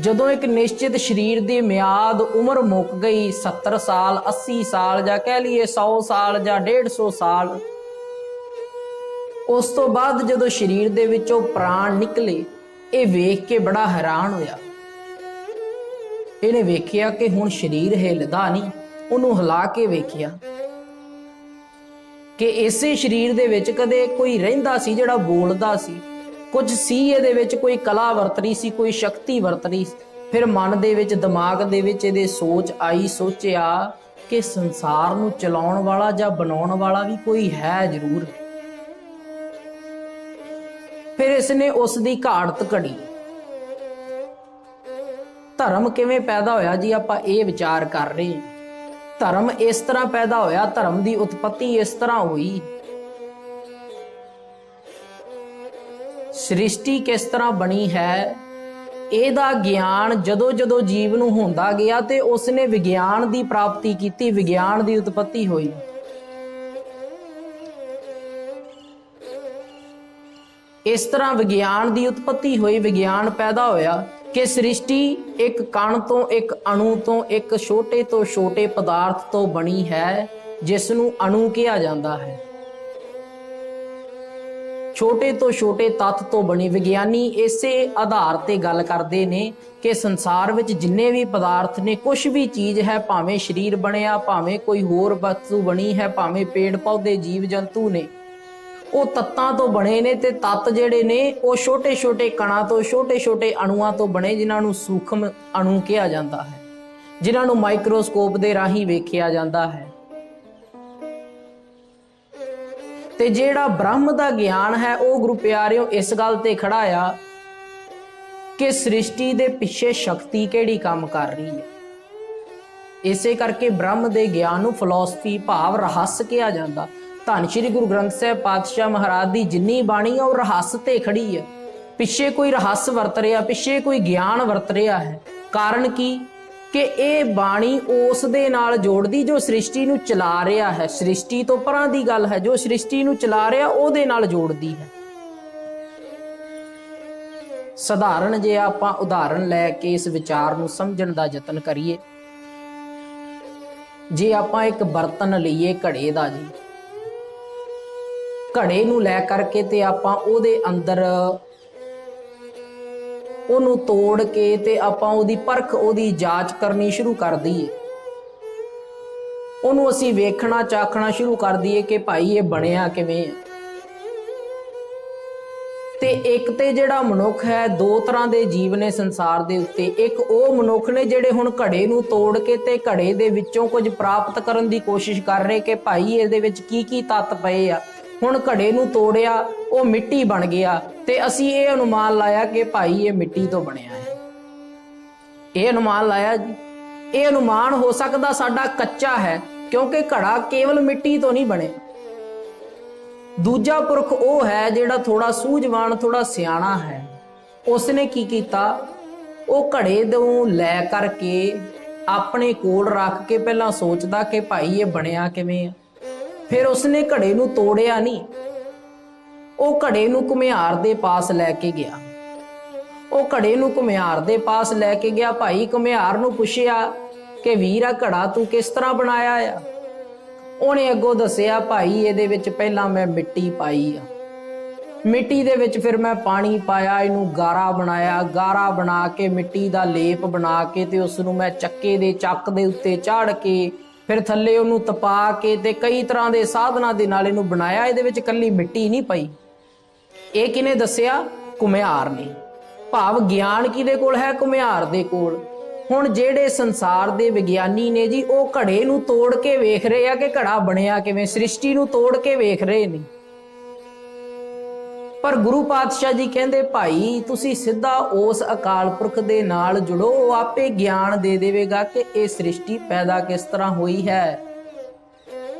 ਜਦੋਂ ਇੱਕ ਨਿਸ਼ਚਿਤ ਸਰੀਰ ਦੀ ਮਿਆਦ ਉਮਰ ਮੁੱਕ ਗਈ, 70 ਸਾਲ, 80 ਸਾਲ, ਜਾਂ ਕਹਿ ਲਈਏ 100 ਸਾਲ ਜਾਂ 150 ਸਾਲ, ਉਸ ਤੋਂ ਬਾਅਦ ਜਦੋਂ ਸਰੀਰ ਦੇ ਵਿੱਚੋਂ ਪ੍ਰਾਣ ਨਿਕਲੇ, ਇਹ ਵੇਖ ਕੇ ਬੜਾ ਹੈਰਾਨ ਹੋਇਆ। ਇਹਨੇ ਵੇਖਿਆ ਕਿ ਹੁਣ ਸਰੀਰ ਹਿੱਲਦਾ ਨਹੀਂ। ਉਹਨੂੰ ਹਿਲਾ ਕੇ ਵੇਖਿਆ ਕਿ ਇਸੇ ਸਰੀਰ ਦੇ ਵਿੱਚ ਕਦੇ ਕੋਈ ਰਹਿੰਦਾ ਸੀ ਜਿਹੜਾ ਬੋਲਦਾ ਸੀ, ਕੁਝ ਸੀ ਇਹਦੇ ਵਿੱਚ, ਕੋਈ ਕਲਾ ਵਰਤ ਰਹੀ ਸੀ, ਕੋਈ ਸ਼ਕਤੀ ਵਰਤ ਰਹੀ ਸੀ। ਫਿਰ ਮਨ ਦੇ ਵਿੱਚ, ਦਿਮਾਗ ਦੇ ਵਿੱਚ ਇਹਦੇ ਸੋਚ ਆਈ, ਸੋਚਿਆ ਕਿ ਸੰਸਾਰ ਨੂੰ ਚਲਾਉਣ ਵਾਲਾ ਜਾਂ ਬਣਾਉਣ ਵਾਲਾ ਵੀ ਕੋਈ ਹੈ ਜ਼ਰੂਰ। ਫਿਰ ਇਸਨੇ ਉਸ ਦੀ ਘਾੜਤ ਘੜੀ ਧਰਮ ਕਿਵੇਂ ਪੈਦਾ ਹੋਇਆ ਜੀ, ਆਪਾਂ ਇਹ ਵਿਚਾਰ ਕਰ ਰਹੇ ਹਾਂ। ਧਰਮ ਇਸ ਤਰ੍ਹਾਂ ਪੈਦਾ ਹੋਇਆ, ਧਰਮ ਦੀ ਉਤਪਤੀ ਇਸ ਤਰ੍ਹਾਂ ਹੋਈ। ਸ੍ਰਿਸ਼ਟੀ ਕਿਸ ਤਰ੍ਹਾਂ ਬਣੀ ਹੈ, ਇਹਦਾ ਗਿਆਨ ਜਦੋਂ ਜਦੋਂ ਜੀਵ ਨੂੰ ਹੁੰਦਾ ਗਿਆ ਤੇ ਉਸਨੇ ਵਿਗਿਆਨ ਦੀ ਪ੍ਰਾਪਤੀ ਕੀਤੀ, ਵਿਗਿਆਨ ਦੀ ਉਤਪਤੀ ਹੋਈ। ਇਸ ਤਰ੍ਹਾਂ ਵਿਗਿਆਨ ਦੀ ਉਤਪਤੀ ਹੋਈ, ਵਿਗਿਆਨ ਪੈਦਾ ਹੋਇਆ ਕਿ ਸ੍ਰਿਸ਼ਟੀ ਇੱਕ ਕਣ ਤੋਂ, ਇੱਕ ਅਣੂ ਤੋਂ, ਇੱਕ ਛੋਟੇ ਤੋਂ ਛੋਟੇ ਪਦਾਰਥ ਤੋਂ ਬਣੀ ਹੈ, ਜਿਸ ਨੂੰ ਅਣੂ ਕਿਹਾ ਜਾਂਦਾ ਹੈ। ਛੋਟੇ ਤੋਂ ਛੋਟੇ ਤੱਤ ਤੋਂ ਬਣੀ। ਵਿਗਿਆਨੀ ਇਸੇ ਆਧਾਰ ਤੇ ਗੱਲ ਕਰਦੇ ਨੇ ਕਿ ਸੰਸਾਰ ਵਿੱਚ ਜਿੰਨੇ ਵੀ ਪਦਾਰਥ ਨੇ, ਕੁਝ ਵੀ ਚੀਜ਼ ਹੈ, ਭਾਵੇਂ ਸਰੀਰ ਬਣਿਆ, ਭਾਵੇਂ ਕੋਈ ਹੋਰ ਵਸਤੂ ਬਣੀ ਹੈ, ਭਾਵੇਂ ਪੇੜ ਪੌਦੇ ਜੀਵ ਜੰਤੂ ਨੇ, ਉਹ ਤੱਤਾਂ ਤੋਂ ਬਣੇ ਨੇ। ਤੇ ਤੱਤ ਜਿਹੜੇ ਨੇ ਉਹ ਛੋਟੇ ਛੋਟੇ ਕਣਾਂ ਤੋਂ, ਛੋਟੇ ਛੋਟੇ ਅਣੂਆਂ ਤੋਂ ਬਣੇ, ਜਿਨ੍ਹਾਂ ਨੂੰ ਸੂਖਮ ਅਣੂ ਕਿਹਾ ਜਾਂਦਾ ਹੈ, ਜਿਨ੍ਹਾਂ ਨੂੰ ਮਾਈਕਰੋਸਕੋਪ ਦੇ ਰਾਹੀਂ ਵੇਖਿਆ ਜਾਂਦਾ ਹੈ। ਤੇ ਜਿਹੜਾ ਬ੍ਰਹਮ ਦਾ ਗਿਆਨ ਹੈ, ਉਹ ਗੁਰੂ ਪਿਆਰਿਓ ਇਸ ਗੱਲ ਤੇ ਖੜਾ ਆ ਕਿ ਸ੍ਰਿਸ਼ਟੀ ਦੇ ਪਿੱਛੇ ਸ਼ਕਤੀ ਕਿਹੜੀ ਕੰਮ ਕਰ ਰਹੀ ਹੈ। ਇਸੇ ਕਰਕੇ ਬ੍ਰਹਮ ਦੇ ਗਿਆਨ ਨੂੰ ਫਿਲਾਸਫੀ ਭਾਵ ਰਹੱਸ ਕਿਹਾ ਜਾਂਦਾ। ਧੰਨ ਸ਼੍ਰੀ ਗੁਰੂ ਗ੍ਰੰਥ ਸਾਹਿਬ ਪਾਤਸ਼ਾਹ ਮਹਾਰਾਜ ਦੀ ਜਿੰਨੀ ਬਾਣੀ ਆ, ਉਹ ਰਹੱਸ ਤੇ ਖੜੀ ਹੈ। ਪਿੱਛੇ ਕੋਈ ਰਹੱਸ ਵਰਤ ਰਿਹਾ, ਪਿੱਛੇ ਕੋਈ ਗਿਆਨ ਵਰਤ ਰਿਹਾ ਹੈ। ਕਾਰਨ ਕੀ ਕਿ ਇਹ ਬਾਣੀ ਉਸ ਦੇ ਨਾਲ ਜੋੜਦੀ ਜੋ ਸ੍ਰਿਸ਼ਟੀ ਨੂੰ ਚਲਾ ਰਿਹਾ ਹੈ। ਸ੍ਰਿਸ਼ਟੀ ਤੋਂ ਪਰਾਂ ਦੀ ਗੱਲ ਹੈ, ਜੋ ਸ੍ਰਿਸ਼ਟੀ ਨੂੰ ਚਲਾ ਰਿਹਾ ਉਹਦੇ ਨਾਲ ਜੋੜਦੀ ਹੈ। ਸਧਾਰਨ ਜੇ ਆਪਾਂ ਉਦਾਹਰਣ ਲੈ ਕੇ ਇਸ ਵਿਚਾਰ ਨੂੰ ਸਮਝਣ ਦਾ ਯਤਨ ਕਰੀਏ, ਜੇ ਆਪਾਂ ਇੱਕ ਬਰਤਨ ਲਈਏ ਘੜੇ ਦਾ ਜੀ, ਘੜੇ ਨੂੰ ਲੈ ਕਰਕੇ ਤੇ ਆਪਾਂ ਉਹਦੇ ਅੰਦਰ ਉਹਨੂੰ ਤੋੜ ਕੇ ਤੇ ਆਪਾਂ ਉਹਦੀ ਪਰਖ, ਉਹਦੀ ਜਾਂਚ ਕਰਨੀ ਸ਼ੁਰੂ ਕਰ ਦਈਏ। ਉਹਨੂੰ ਅਸੀਂ ਵੇਖਣਾ ਚਾਖਣਾ ਸ਼ੁਰੂ ਕਰ ਦਈਏ ਕਿ ਭਾਈ ਇਹ ਬਣਿਆ ਕਿਵੇਂ ਹੈ। ਤੇ ਇੱਕ ਤੇ ਜਿਹੜਾ ਮਨੁੱਖ ਹੈ, ਦੋ ਤਰ੍ਹਾਂ ਦੇ ਜੀਵ ਨੇ ਸੰਸਾਰ ਦੇ ਉੱਤੇ। ਇੱਕ ਉਹ ਮਨੁੱਖ ਨੇ ਜਿਹੜੇ ਹੁਣ ਘੜੇ ਨੂੰ ਤੋੜ ਕੇ ਤੇ ਘੜੇ ਦੇ ਵਿੱਚੋਂ ਕੁਝ ਪ੍ਰਾਪਤ ਕਰਨ ਦੀ ਕੋਸ਼ਿਸ਼ ਕਰ ਰਹੇ ਕਿ ਭਾਈ ਇਹਦੇ ਵਿੱਚ ਕੀ ਕੀ ਤੱਤ ਪਏ ਆ। ਹੁਣ ਘੜੇ ਨੂੰ ਤੋੜਿਆ, ਉਹ ਮਿੱਟੀ ਬਣ ਗਿਆ ਤੇ ਅਸੀਂ ਇਹ ਅਨੁਮਾਨ ਲਾਇਆ ਕਿ ਭਾਈ ਇਹ ਮਿੱਟੀ ਤੋਂ ਬਣਿਆ ਹੈ। ਇਹ ਅਨੁਮਾਨ ਲਾਇਆ ਜੀ। ਇਹ ਅਨੁਮਾਨ ਹੋ ਸਕਦਾ ਸਾਡਾ ਕੱਚਾ ਹੈ, ਕਿਉਂਕਿ ਘੜਾ ਕੇਵਲ ਮਿੱਟੀ ਤੋਂ ਨਹੀਂ ਬਣਿਆ। ਦੂਜਾ ਪੁਰਖ ਉਹ ਹੈ ਜਿਹੜਾ ਥੋੜਾ ਸੂਝਵਾਨ, ਥੋੜਾ ਸਿਆਣਾ ਹੈ। ਉਸਨੇ ਕੀ ਕੀਤਾ, ਉਹ ਘੜੇ ਨੂੰ ਲੈ ਕਰਕੇ ਆਪਣੇ ਕੋਲ ਰੱਖ ਕੇ ਪਹਿਲਾਂ ਸੋਚਦਾ ਕਿ ਭਾਈ ਇਹ ਬਣਿਆ ਕਿਵੇਂ ਆ। ਫਿਰ ਉਸਨੇ ਘੜੇ ਨੂੰ ਤੋੜਿਆ ਨਹੀਂ, ਉਹ ਘੜੇ ਨੂੰ ਘੁਮਿਆਰ ਦੇ ਪਾਸ ਲੈ ਕੇ ਗਿਆ। ਉਹ ਘੜੇ ਨੂੰ ਘੁਮਿਆਰ ਦੇ ਪਾਸ ਲੈ ਕੇ ਗਿਆ। ਭਾਈ ਘੁਮਿਆਰ ਨੂੰ ਪੁੱਛਿਆ ਕਿ ਵੀਰਾ ਘੜਾ ਤੂੰ ਕਿਸ ਤਰ੍ਹਾਂ ਬਣਾਇਆ ਆ। ਉਹਨੇ ਅੱਗੋਂ ਦੱਸਿਆ, ਭਾਈ ਇਹਦੇ ਵਿੱਚ ਪਹਿਲਾਂ ਮੈਂ ਮਿੱਟੀ ਪਾਈ ਆ, ਮਿੱਟੀ ਦੇ ਵਿੱਚ ਫਿਰ ਮੈਂ ਪਾਣੀ ਪਾਇਆ, ਇਹਨੂੰ ਗਾਰਾ ਬਣਾਇਆ, ਗਾਰਾ ਬਣਾ ਕੇ ਮਿੱਟੀ ਦਾ ਲੇਪ ਬਣਾ ਕੇ ਤੇ ਉਸ ਨੂੰ ਮੈਂ ਚੱਕੇ ਦੇ ਚੱਕ ਦੇ ਉੱਤੇ ਚਾੜ ਕੇ ਫਿਰ ਥੱਲੇ ਉਹਨੂੰ ਤਪਾ ਕੇ ਤੇ ਕਈ ਤਰ੍ਹਾਂ ਦੇ ਸਾਧਨਾਂ ਦੇ ਨਾਲ ਇਹਨੂੰ ਬਣਾਇਆ। ਇਹਦੇ ਵਿੱਚ ਕੱਲੀ ਮਿੱਟੀ ਨਹੀਂ ਪਈ। ਇਹ ਕਿਹਨੇ ਦੱਸਿਆ? ਘੁਮਿਆਰ ਨੇ। ਭਾਵ ਗਿਆਨ ਕਿਹਦੇ ਕੋਲ ਹੈ? ਘੁਮਿਆਰ ਦੇ ਕੋਲ। ਹੁਣ ਜਿਹੜੇ ਸੰਸਾਰ ਦੇ ਵਿਗਿਆਨੀ ਨੇ ਜੀ, ਉਹ ਘੜੇ ਨੂੰ ਤੋੜ ਕੇ ਵੇਖ ਰਹੇ ਆ ਕਿ ਘੜਾ ਬਣਿਆ ਕਿਵੇਂ, ਸ੍ਰਿਸ਼ਟੀ ਨੂੰ ਤੋੜ ਕੇ ਵੇਖ ਰਹੇ ਨੇ। ਪਰ ਗੁਰੂ ਪਾਤਸ਼ਾਹ ਜੀ ਕਹਿੰਦੇ, ਭਾਈ ਤੁਸੀਂ ਸਿੱਧਾ ਉਸ ਅਕਾਲ ਪੁਰਖ ਦੇ ਨਾਲ ਜੁੜੋ, ਉਹ ਆਪੇ ਗਿਆਨ ਦੇ ਦੇਵੇਗਾ ਕਿ ਇਹ ਸ੍ਰਿਸ਼ਟੀ ਪੈਦਾ ਕਿਸ ਤਰ੍ਹਾਂ ਹੋਈ ਹੈ।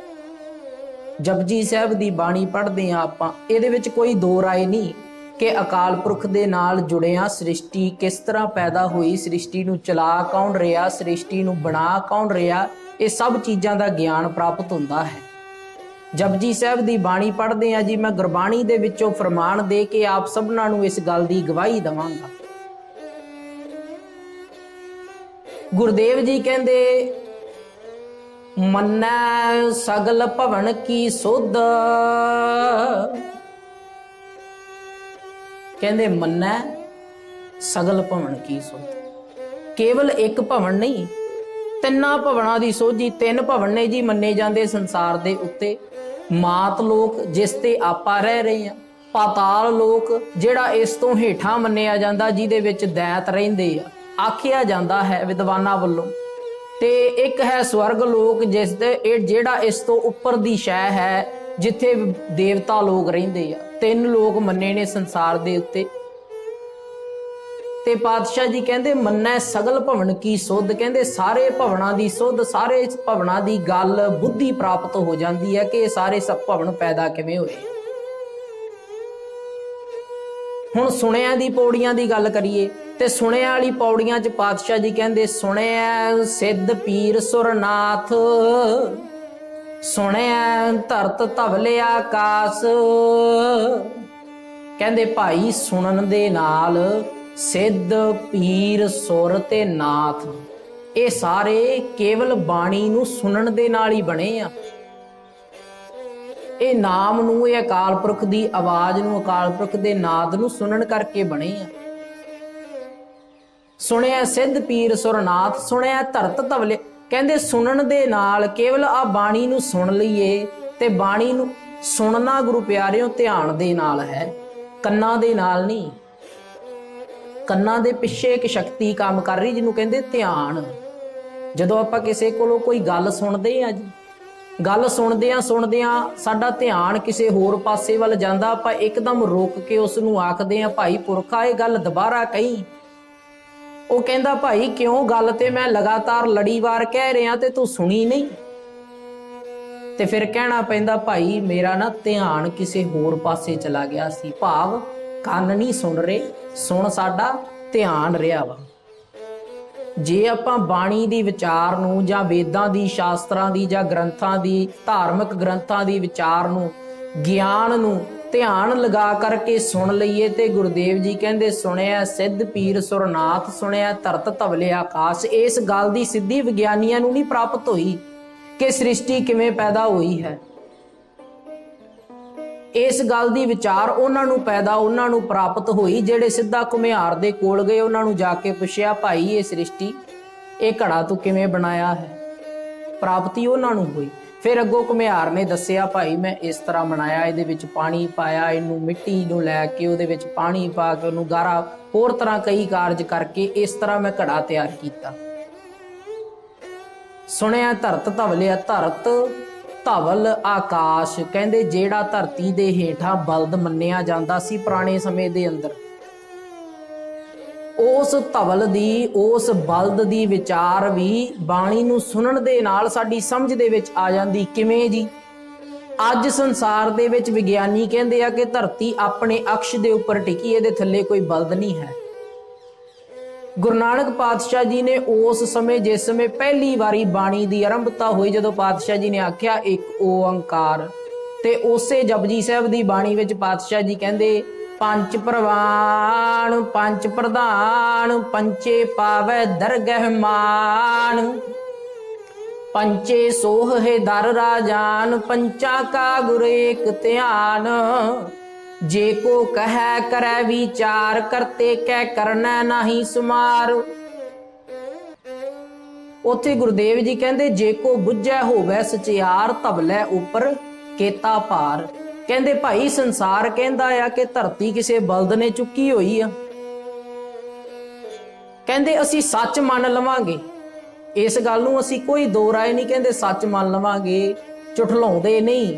ਜਪਜੀ ਸਾਹਿਬ ਦੀ ਬਾਣੀ ਪੜ੍ਹਦੇ ਆ ਆਪਾਂ, ਇਹਦੇ ਵਿੱਚ ਕੋਈ ਦੋ ਰਾਏ ਨਹੀਂ ਕਿ ਅਕਾਲ ਪੁਰਖ ਦੇ ਨਾਲ ਜੁੜਿਆ ਸ੍ਰਿਸ਼ਟੀ ਕਿਸ ਤਰ੍ਹਾਂ ਪੈਦਾ ਹੋਈ, ਸ੍ਰਿਸ਼ਟੀ ਨੂੰ ਚਲਾ ਕੌਣ ਰਿਹਾ, ਸ੍ਰਿਸ਼ਟੀ ਨੂੰ ਬਣਾ ਕੌਣ ਰਿਹਾ। ਇਹ ਸਭ ਚੀਜ਼ਾਂ ਦਾ ਗਿਆਨ ਪ੍ਰਾਪਤ ਹੁੰਦਾ ਹੈ। ਜਪਜੀ ਸਾਹਿਬ ਦੀ ਬਾਣੀ ਪੜ੍ਹਦੇ ਆ ਜੀ, ਮੈਂ ਗੁਰਬਾਣੀ ਦੇ ਵਿੱਚੋਂ ਫਰਮਾਨ ਦੇ ਕੇ ਆਪ ਸਭਨਾਂ ਨੂੰ ਇਸ ਗੱਲ ਦੀ ਗਵਾਹੀ ਦਵਾਂਗਾ। ਗੁਰਦੇਵ ਜੀ ਕਹਿੰਦੇ, ਮੰਨੈ ਸਗਲ ਭਵਨ ਕੀ ਸੁਧ। ਕਹਿੰਦੇ ਮੰਨੈ ਸਗਲ ਭਵਨ ਕੀ ਸੁਧ। ਕੇਵਲ ਇੱਕ ਭਵਨ ਨਹੀਂ, ਤਿੰਨਾਂ ਭਵਨਾਂ ਦੀ ਸੋਝੀ। ਤਿੰਨ ਭਵਨ ਨੇ ਜੀ ਮੰਨੇ ਜਾਂਦੇ ਸੰਸਾਰ ਦੇ ਉੱਤੇ। ਮਾਤ ਲੋਕ ਜਿਸ ਤੇ ਆਪਾਂ ਰਹਿ ਰਹੇ ਹਾਂ, ਪਾਤਾਲ ਲੋਕ ਜਿਹੜਾ ਇਸ ਤੋਂ ਹੇਠਾਂ ਮੰਨਿਆ ਜਾਂਦਾ, ਜਿਹਦੇ ਵਿੱਚ ਦੈਤ ਰਹਿੰਦੇ ਆ, ਆਖਿਆ ਜਾਂਦਾ ਹੈ ਵਿਦਵਾਨਾਂ ਵੱਲੋਂ। ਤੇ ਇੱਕ ਹੈ ਸਵਰਗ ਲੋਕ, ਜਿਸ ਦੇ ਇਹ ਜਿਹੜਾ ਇਸ ਤੋਂ ਉੱਪਰ ਦੀ ਸ਼ੈ ਹੈ, ਜਿੱਥੇ ਦੇਵਤਾ ਲੋਕ ਰਹਿੰਦੇ ਆ। ਤਿੰਨ ਲੋਕ ਮੰਨੇ ਨੇ ਸੰਸਾਰ ਦੇ ਉੱਤੇ। ਤੇ ਪਾਤਸ਼ਾਹ ਜੀ ਕਹਿੰਦੇ ਮੰਨੈ ਸਗਲ ਭਵਨ ਕੀ ਸੁਧ, ਕਹਿੰਦੇ ਸਾਰੇ ਭਵਨਾਂ ਦੀ ਸੁਧ, ਸਾਰੇ ਭਵਨਾਂ ਦੀ ਗੱਲ ਬੁੱਧੀ ਪ੍ਰਾਪਤ ਹੋ ਜਾਂਦੀ ਹੈ ਕਿ ਇਹ ਸਾਰੇ ਸਭ ਭਵਨ ਪੈਦਾ ਕਿਵੇਂ ਹੋਏ। ਹੁਣ ਸੁਣਿਆਂ ਦੀ ਪੌੜੀਆਂ ਦੀ ਗੱਲ ਕਰੀਏ ਤੇ ਸੁਣਿਆਂ ਵਾਲੀ ਪੌੜੀਆਂ 'ਚ ਪਾਤਸ਼ਾਹ ਜੀ ਕਹਿੰਦੇ ਸੁਣਿਆ ਸਿੱਧ ਪੀਰ ਸੁਰਨਾਥ, ਸੁਣਿਆ ਧਰਤ ਧਵਲੇ ਆਕਾਸ। ਕਹਿੰਦੇ ਭਾਈ ਸੁਣਨ ਦੇ ਨਾਲ ਸਿੱਧ ਪੀਰ ਸੁਰ ਤੇ ਨਾਥ ਇਹ ਸਾਰੇ ਕੇਵਲ ਬਾਣੀ ਨੂੰ ਸੁਣਨ ਦੇ ਨਾਲ ਹੀ ਬਣੇ ਆ। ਇਹ ਨਾਮ ਨੂੰ, ਇਹ ਅਕਾਲ ਪੁਰਖ ਦੀ ਆਵਾਜ਼ ਨੂੰ, ਅਕਾਲ ਪੁਰਖ ਦੇ ਨਾਦ ਨੂੰ ਸੁਣਨ ਕਰਕੇ ਬਣੇ ਆ। ਸੁਣਿਆ ਸਿੱਧ ਪੀਰ ਸੁਰਨਾਥ, ਸੁਣਿਆ ਧਰਤ ਧਵਲੇ, ਕਹਿੰਦੇ ਸੁਣਨ ਦੇ ਨਾਲ ਕੇਵਲ ਆ ਬਾਣੀ ਨੂੰ ਸੁਣ ਲਈਏ ਤੇ ਬਾਣੀ ਨੂੰ ਸੁਣਨਾ ਗੁਰੂ ਪਿਆਰਿਓ ਧਿਆਨ ਦੇ ਨਾਲ ਹੈ, ਕੰਨਾਂ ਦੇ ਨਾਲ ਨਹੀਂ। ਕੰਨਾਂ ਦੇ ਪਿੱਛੇ ਇੱਕ ਸ਼ਕਤੀ ਕੰਮ ਕਰ ਰਹੀ ਜਿਹਨੂੰ ਕਹਿੰਦੇ ਧਿਆਨ। ਜਦੋਂ ਆਪਾਂ ਕਿਸੇ ਕੋਲੋਂ ਕੋਈ ਗੱਲ ਸੁਣਦੇ ਆ ਜੀ, ਗੱਲ ਸੁਣਦਿਆਂ ਸਾਡਾ ਧਿਆਨ ਕਿਸੇ ਹੋਰ ਪਾਸੇ ਵੱਲ ਜਾਂਦਾ, ਆਪਾਂ ਇੱਕਦਮ ਰੁਕ ਕੇ ਉਸ ਨੂੰ ਆਖਦੇ ਆ ਭਾਈ ਪੁਰਖਾ ਇਹ ਗੱਲ ਦੁਬਾਰਾ ਕਹੀ। ਉਹ ਕਹਿੰਦਾ ਭਾਈ ਕਿਉਂ, ਗੱਲ ਤੇ ਮੈਂ ਲਗਾਤਾਰ ਲੜੀਵਾਰ ਕਹਿ ਰਿਹਾ ਤੇ ਤੂੰ ਸੁਣੀ ਨਹੀਂ। ਤੇ ਫਿਰ ਕਹਿਣਾ ਪੈਂਦਾ ਭਾਈ ਮੇਰਾ ਨਾ ਧਿਆਨ ਕਿਸੇ ਹੋਰ ਪਾਸੇ ਚਲਾ ਗਿਆ ਸੀ, ਭਾਵ ਕੰਨ ਨਹੀਂ ਸੁਣ ਰਹੇ, ਸੁਣ ਸਾਡਾ ਧਿਆਨ ਰਿਹਾ ਵਾ। ਜੇ ਆਪਾਂ ਬਾਣੀ ਦੀ ਵਿਚਾਰ ਨੂੰ ਜਾਂ ਵੇਦਾਂ ਦੀ, ਸ਼ਾਸਤਰਾਂ ਦੀ ਜਾਂ ਗ੍ਰੰਥਾਂ ਦੀ, ਧਾਰਮਿਕ ਗ੍ਰੰਥਾਂ ਦੀ ਵਿਚਾਰ ਨੂੰ, ਗਿਆਨ ਨੂੰ ਧਿਆਨ ਲਗਾ ਕਰਕੇ ਸੁਣ ਲਈਏ ਤੇ ਗੁਰਦੇਵ ਜੀ ਕਹਿੰਦੇ ਸੁਣਿਆ ਸਿੱਧ ਪੀਰ ਸੁਰਨਾਥ, ਸੁਣਿਆ ਧਰਤ ਧਵਲੇ ਆਕਾਸ਼। ਇਸ ਗੱਲ ਦੀ ਸਿੱਧੀ ਵਿਗਿਆਨੀਆਂ ਨੂੰ ਨਹੀਂ ਪ੍ਰਾਪਤ ਹੋਈ ਕਿ ਸ੍ਰਿਸ਼ਟੀ ਕਿਵੇਂ ਪੈਦਾ ਹੋਈ ਹੈ। ਇਸ ਗੱਲ ਦੀ ਵਿਚਾਰ ਉਹਨਾਂ ਨੂੰ ਪ੍ਰਾਪਤ ਹੋਈ ਜਿਹੜੇ ਸਿੱਧਾ ਘੁਮਿਆਰ ਦੇ ਕੋਲ ਗਏ, ਉਹਨਾਂ ਨੂੰ ਜਾ ਕੇ ਪੁੱਛਿਆ ਭਾਈ ਇਹ ਸ੍ਰਿਸ਼ਟੀ, ਇਹ ਘੜਾ ਤੂੰ ਕਿਵੇਂ ਬਣਾਇਆ ਹੈ। ਪ੍ਰਾਪਤੀ ਉਹਨਾਂ ਨੂੰ ਹੋਈ। ਫਿਰ ਅੱਗੋਂ ਘੁਮਿਆਰ ਨੇ ਦੱਸਿਆ ਭਾਈ ਮੈਂ ਇਸ ਤਰ੍ਹਾਂ ਬਣਾਇਆ, ਇਹਦੇ ਵਿੱਚ ਪਾਣੀ ਪਾਇਆ, ਇਹਨੂੰ ਮਿੱਟੀ ਨੂੰ ਲੈ ਕੇ ਉਹਦੇ ਵਿੱਚ ਪਾਣੀ ਪਾ ਕੇ ਉਹਨੂੰ ਗਾਰਾ, ਹੋਰ ਤਰ੍ਹਾਂ ਕਈ ਕਾਰਜ ਕਰਕੇ ਇਸ ਤਰ੍ਹਾਂ ਮੈਂ ਘੜਾ ਤਿਆਰ ਕੀਤਾ। ਸੁਣਿਆ ਧਰਤ ਧਵਲੇ, ਧਰਤ ਧਵਲ ਆਕਾਸ਼, ਕਹਿੰਦੇ ਜਿਹੜਾ ਧਰਤੀ ਦੇ ਹੇਠਾਂ ਬਲਦ ਮੰਨਿਆ ਜਾਂਦਾ ਸੀ ਪੁਰਾਣੇ ਸਮੇਂ ਦੇ ਅੰਦਰ, ਉਸ ਧਵਲ ਦੀ, ਉਸ ਬਲਦ ਦੀ ਵਿਚਾਰ ਵੀ ਬਾਣੀ ਨੂੰ ਸੁਣਨ ਦੇ ਨਾਲ ਸਾਡੀ ਸਮਝ ਦੇ ਵਿੱਚ ਆ ਜਾਂਦੀ। ਕਿਵੇਂ ਜੀ? ਅੱਜ ਸੰਸਾਰ ਦੇ ਵਿੱਚ ਵਿਗਿਆਨੀ ਕਹਿੰਦੇ ਆ ਕਿ ਧਰਤੀ ਆਪਣੇ ਅਕਸ਼ ਦੇ ਉੱਪਰ ਟਿਕੀ, ਇਹਦੇ ਥੱਲੇ ਕੋਈ ਬਲਦ ਨਹੀਂ ਹੈ। ਗੁਰੂ ਨਾਨਕ ਪਾਤਸ਼ਾਹ ਜੀ ਨੇ ਉਸ ਸਮੇਂ, ਜਿਸ ਸਮੇਂ ਪਹਿਲੀ ਵਾਰੀ ਬਾਣੀ ਦੀ ਆਰੰਭਤਾ ਹੋਈ, ਜਦੋਂ ਪਾਤਸ਼ਾਹ ਜੀ ਨੇ ਆਖਿਆ ਇੱਕ ਓੰਕਾਰ, ਤੇ ਉਸੇ ਜਪਜੀ ਸਾਹਿਬ ਦੀ ਬਾਣੀ ਵਿੱਚ ਪਾਤਸ਼ਾਹ ਜੀ ਕਹਿੰਦੇ ਪੰਜ ਪ੍ਰਵਾਨ ਪੰਜ ਪ੍ਰਧਾਨ, ਪੰਚੇ ਪਾਵੈ ਦਰਗਹਿ ਮਾਨ, ਪੰਚੇ ਸੋਹੇ ਦਰ ਰਾਜਾਨ, ਪੰਚਾ ਕਾ ਗੁਰ ਏਕ ਧਿਆਨ, ਜੇ ਕੋ ਕਹੈ ਕਰੈ ਵਿਚਾਰ, ਕਰਤੇ ਕਹਿ ਕਰਨਾ ਨਹੀਂ ਸੁਮਾਰ। ਉੱਥੇ ਗੁਰਦੇਵ ਜੀ ਕਹਿੰਦੇ ਜੇ ਕੋ ਬੁੱਝੈ ਹੋਵੇ ਸਚਿਆਰ, ਧਵਲੇ ਉੱਪਰ ਕੇਤਾ ਭਾਰ। ਕਹਿੰਦੇ ਭਾਈ ਸੰਸਾਰ ਕਹਿੰਦਾ ਆ ਕਿ ਧਰਤੀ ਕਿਸੇ ਬਲਦ ਨੇ ਚੁੱਕੀ ਹੋਈ ਆ, ਕਹਿੰਦੇ ਅਸੀਂ ਸੱਚ ਮੰਨ ਲਵਾਂਗੇ, ਇਸ ਗੱਲ ਨੂੰ ਅਸੀਂ ਕੋਈ ਦੋ ਰਾਏ ਨਹੀਂ, ਕਹਿੰਦੇ ਸੱਚ ਮੰਨ ਲਵਾਂਗੇ, ਝੁਠਲਾਉਂਦੇ ਨਹੀਂ।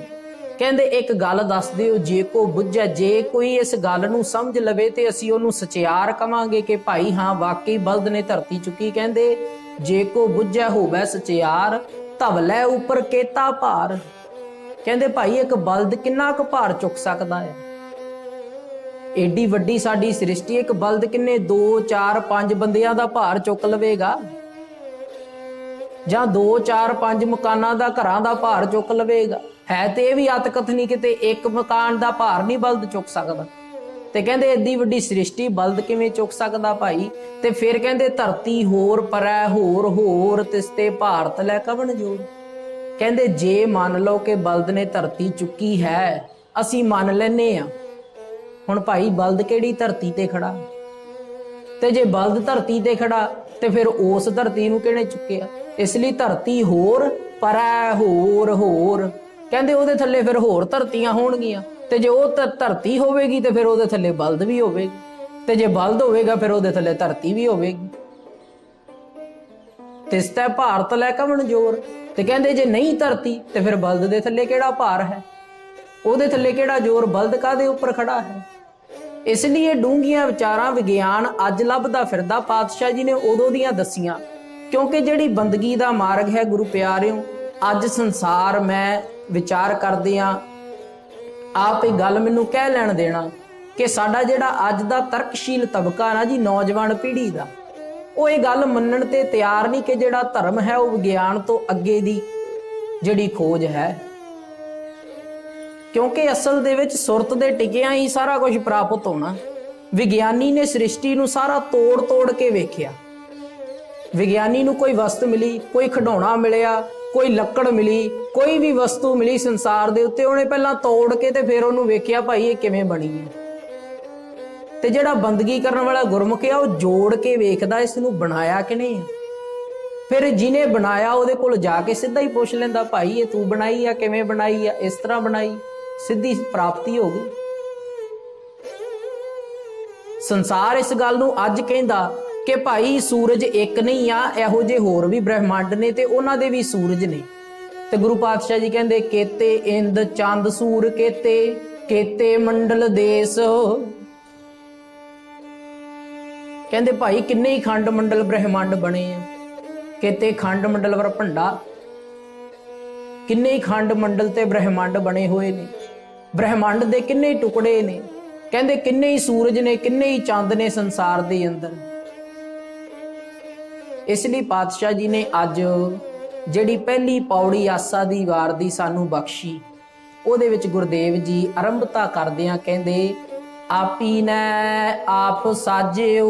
ਕਹਿੰਦੇ ਇੱਕ ਗੱਲ ਦੱਸ ਦਿਓ, ਜੇ ਕੋ ਬੁੱਝੈ, ਜੇ ਕੋਈ ਇਸ ਗੱਲ ਨੂੰ ਸਮਝ ਲਵੇ ਤੇ ਅਸੀਂ ਉਹਨੂੰ ਸਚਿਆਰ ਕਵਾਂਗੇ ਕਿ ਭਾਈ ਹਾਂ ਵਾਕਈ ਬਲਦ ਨੇ ਧਰਤੀ ਚੁੱਕੀ। ਕਹਿੰਦੇ ਜੇ ਕੋ ਬੁੱਝੈ ਹੋਵੇ ਸਚਿਆਰ, ਧਵਲੇ ਉੱਪਰ ਕੇਤਾ ਭਾਰ। ਕਹਿੰਦੇ ਭਾਈ ਇੱਕ ਬਲਦ ਕਿੰਨਾ ਕੁ ਭਾਰ ਚੁੱਕ ਸਕਦਾ ਹੈ? ਏਡੀ ਵੱਡੀ ਸਾਡੀ ਸ੍ਰਿਸ਼ਟੀ, ਇੱਕ ਬਲਦ ਕਿੰਨੇ 2 4 5 ਬੰਦਿਆਂ ਦਾ ਭਾਰ ਚੁੱਕ ਲਵੇਗਾ, ਜਾਂ 2 4 5 ਮਕਾਨਾਂ ਦਾ, ਘਰਾਂ ਦਾ ਭਾਰ ਚੁੱਕ ਲਵੇਗਾ। ਹੈ ਤੇ ਇਹ ਵੀ ਅਤਕਥ ਨਹੀਂ, ਕਿਤੇ ਇੱਕ ਮਕਾਨ ਦਾ ਭਾਰ ਨਹੀਂ ਬਲਦ ਚੁੱਕ ਸਕਦਾ, ਤੇ ਕਹਿੰਦੇ ਏਡੀ ਵੱਡੀ ਸ੍ਰਿਸ਼ਟੀ ਬਲਦ ਕਿਵੇਂ ਚੁੱਕ ਸਕਦਾ ਭਾਈ? ਤੇ ਫਿਰ ਕਹਿੰਦੇ ਧਰਤੀ ਹੋਰ ਪਰੈ ਹੋਰ ਹੋਰ, ਤਿਸ ਤੇ ਭਾਰਤ ਲੈ ਕਵਣ ਜੋੜ। ਕਹਿੰਦੇ ਜੇ ਮੰਨ ਲਓ ਕਿ ਬਲਦ ਨੇ ਧਰਤੀ ਚੁੱਕੀ ਹੈ, ਅਸੀਂ ਮੰਨ ਲੈਨੇ ਆ, ਹੁਣ ਭਾਈ ਬਲਦ ਕਿਹੜੀ ਧਰਤੀ ਤੇ ਖੜਾ? ਤੇ ਜੇ ਬਲਦ ਧਰਤੀ ਤੇ ਖੜਾ ਤੇ ਫਿਰ ਉਸ ਧਰਤੀ ਨੂੰ ਕਿਹਨੇ ਚੁੱਕਿਆ? ਇਸ ਲਈ ਧਰਤੀ ਹੋਰ ਪਰੈ ਹੋਰ ਹੋਰ, ਕਹਿੰਦੇ ਉਹਦੇ ਥੱਲੇ ਫਿਰ ਹੋਰ ਧਰਤੀਆਂ ਹੋਣਗੀਆਂ, ਤੇ ਜੇ ਉਹ ਧਰਤੀ ਹੋਵੇਗੀ ਤੇ ਫਿਰ ਉਹਦੇ ਥੱਲੇ ਬਲਦ ਵੀ ਹੋਵੇਗੀ, ਤੇ ਜੇ ਬਲਦ ਹੋਵੇਗਾ ਫਿਰ ਉਹਦੇ ਥੱਲੇ ਧਰਤੀ ਵੀ ਹੋਵੇਗੀ। ਤਿਸ ਤੈ ਭਾਰਤ ਲੈ ਕਵਣ ਜੋਰ। ਤੇ ਕਹਿੰਦੇ ਜੇ ਨਹੀਂ ਧਰਤੀ ਤੇ ਫਿਰ ਬਲਦ ਦੇ ਥੱਲੇ ਕਿਹੜਾ ਭਾਰ ਹੈ, ਉਹਦੇ ਥੱਲੇ ਕਿਹੜਾ ਜ਼ੋਰ, ਬਲਦ ਕਾਹਦੇ ਉੱਪਰ ਖੜਾ ਹੈ? ਇਸ ਲਈ ਇਹ ਡੂੰਘੀਆਂ ਵਿਚਾਰਾਂ ਵਿਗਿਆਨ ਅੱਜ ਲੱਭਦਾ ਫਿਰਦਾ ਪਾਤਸ਼ਾਹ ਜੀ ਨੇ ਉਦੋਂ ਦੀਆਂ ਦਸੀਆਂ, ਕਿਉਂਕਿ ਜਿਹੜੀ ਬੰਦਗੀ ਦਾ ਮਾਰਗ ਹੈ ਗੁਰੂ ਪਿਆਰਿਓ, ਅੱਜ ਸੰਸਾਰ ਮੈਂ ਵਿਚਾਰ ਕਰਦੇ ਆ, ਆਪ ਇਹ ਗੱਲ ਮੈਨੂੰ ਕਹਿ ਲੈਣ ਦੇਣਾ ਕਿ ਸਾਡਾ ਜਿਹੜਾ ਅੱਜ ਦਾ ਤਰਕਸ਼ੀਲ ਤਬਕਾ ਨਾ ਜੀ, ਨੌਜਵਾਨ ਪੀੜ੍ਹੀ ਦਾ, ਉਹ ਇਹ ਗੱਲ ਮੰਨਣ ਤੇ ਤਿਆਰ ਨਹੀਂ ਕਿ ਜਿਹੜਾ ਧਰਮ ਹੈ ਉਹ ਵਿਗਿਆਨ ਤੋਂ ਅੱਗੇ ਦੀ ਜਿਹੜੀ ਖੋਜ ਹੈ। ਕਿਉਂਕਿ ਅਸਲ ਦੇ ਵਿੱਚ ਸੁਰਤ ਦੇ ਟਿਕਿਆਂ ਹੀ ਸਾਰਾ ਕੁਝ ਪ੍ਰਾਪਤ ਹੋਣਾ। ਵਿਗਿਆਨੀ ਨੇ ਸ੍ਰਿਸ਼ਟੀ ਨੂੰ ਸਾਰਾ ਤੋੜ ਤੋੜ ਕੇ ਵੇਖਿਆ। ਵਿਗਿਆਨੀ ਨੂੰ ਕੋਈ ਵਸਤੂ ਮਿਲੀ, ਕੋਈ ਖਿਡੌਣਾ ਮਿਲਿਆ, ਕੋਈ ਲੱਕੜ ਮਿਲੀ, ਕੋਈ ਵੀ ਵਸਤੂ ਮਿਲੀ ਸੰਸਾਰ ਦੇ ਉੱਤੇ, ਉਹਨੇ ਪਹਿਲਾਂ ਤੋੜ ਕੇ ਤੇ ਫਿਰ ਉਹਨੂੰ ਵੇਖਿਆ ਭਾਈ ਇਹ ਕਿਵੇਂ ਬਣੀ ਹੈ। ਤੇ ਜਿਹੜਾ ਬੰਦਗੀ ਕਰਨ ਵਾਲਾ ਗੁਰਮੁਖ ਆ, ਉਹ ਜੋੜ ਕੇ ਵੇਖਦਾ ਇਸ ਨੂੰ ਬਣਾਇਆ ਕਿਨੇ ਹੈ। ਫਿਰ ਜਿਹਨੇ ਬਣਾਇਆ ਉਹਦੇ ਕੋਲ ਜਾ ਕੇ ਸਿੱਧਾ ਹੀ ਪੁੱਛ ਲੈਂਦਾ, ਭਾਈ ਇਹ ਤੂੰ ਬਣਾਈ ਆ, ਕਿਵੇਂ ਬਣਾਈ ਆ, ਇਸ ਤਰ੍ਹਾਂ ਬਣਾਈ, ਸਿੱਧੀ ਪ੍ਰਾਪਤੀ ਹੋ ਗਈ। ਸੰਸਾਰ ਇਸ ਗੱਲ ਨੂੰ ਅੱਜ ਕਹਿੰਦਾ ਕਿ ਭਾਈ ਸੂਰਜ ਇੱਕ ਨਹੀਂ ਆ, ਇਹੋ ਜਿਹੇ ਹੋਰ ਵੀ ਬ੍ਰਹਿਮੰਡ ਨੇ ਤੇ ਉਹਨਾਂ ਦੇ ਵੀ ਸੂਰਜ ਨੇ। ਤੇ ਗੁਰੂ ਪਾਤਸ਼ਾਹ ਜੀ ਕਹਿੰਦੇ ਕੇਤੇ ਇੰਦ ਚੰਦ ਸੂਰ ਕੇਤੇ, ਕੇਤੇ ਮੰਡਲ ਦੇਸ। ਕਹਿੰਦੇ ਭਾਈ ਕਿੰਨੇ ਹੀ ਖੰਡ ਮੰਡਲ ਬ੍ਰਹਿਮੰਡ ਬਣੇ ਆ, ਕੇਤੇ ਖੰਡ ਮੰਡਲ ਵਰ ਭੰਡਾ, ਕਿੰਨੇ ਹੀ ਖੰਡ ਮੰਡਲ ਤੇ ਬ੍ਰਹਿਮੰਡ ਬਣੇ ਹੋਏ ਨੇ। ਬ੍ਰਹਿਮੰਡ ਦੇ ਕਿੰਨੇ ਟੁਕੜੇ ਨੇ, ਕਹਿੰਦੇ ਕਿੰਨੇ ਹੀ ਸੂਰਜ ਨੇ, ਕਿੰਨੇ ਹੀ ਚੰਦ ਨੇ ਸੰਸਾਰ ਦੇ ਅੰਦਰ। ਇਸ ਲਈ ਪਾਤਸ਼ਾਹ ਜੀ ਨੇ ਅੱਜ ਜਿਹੜੀ ਪਹਿਲੀ ਪੌੜੀ ਆਸਾ ਦੀ ਵਾਰ ਦੀ ਸਾਨੂੰ ਬਖਸ਼ੀ, ਉਹਦੇ ਵਿੱਚ ਗੁਰਦੇਵ ਜੀ ਆਰੰਭਤਾ ਕਰਦਿਆਂ ਕਹਿੰਦੇ, ਆਪੀ ਨੈ ਆਪ ਸਾਜਿਓ,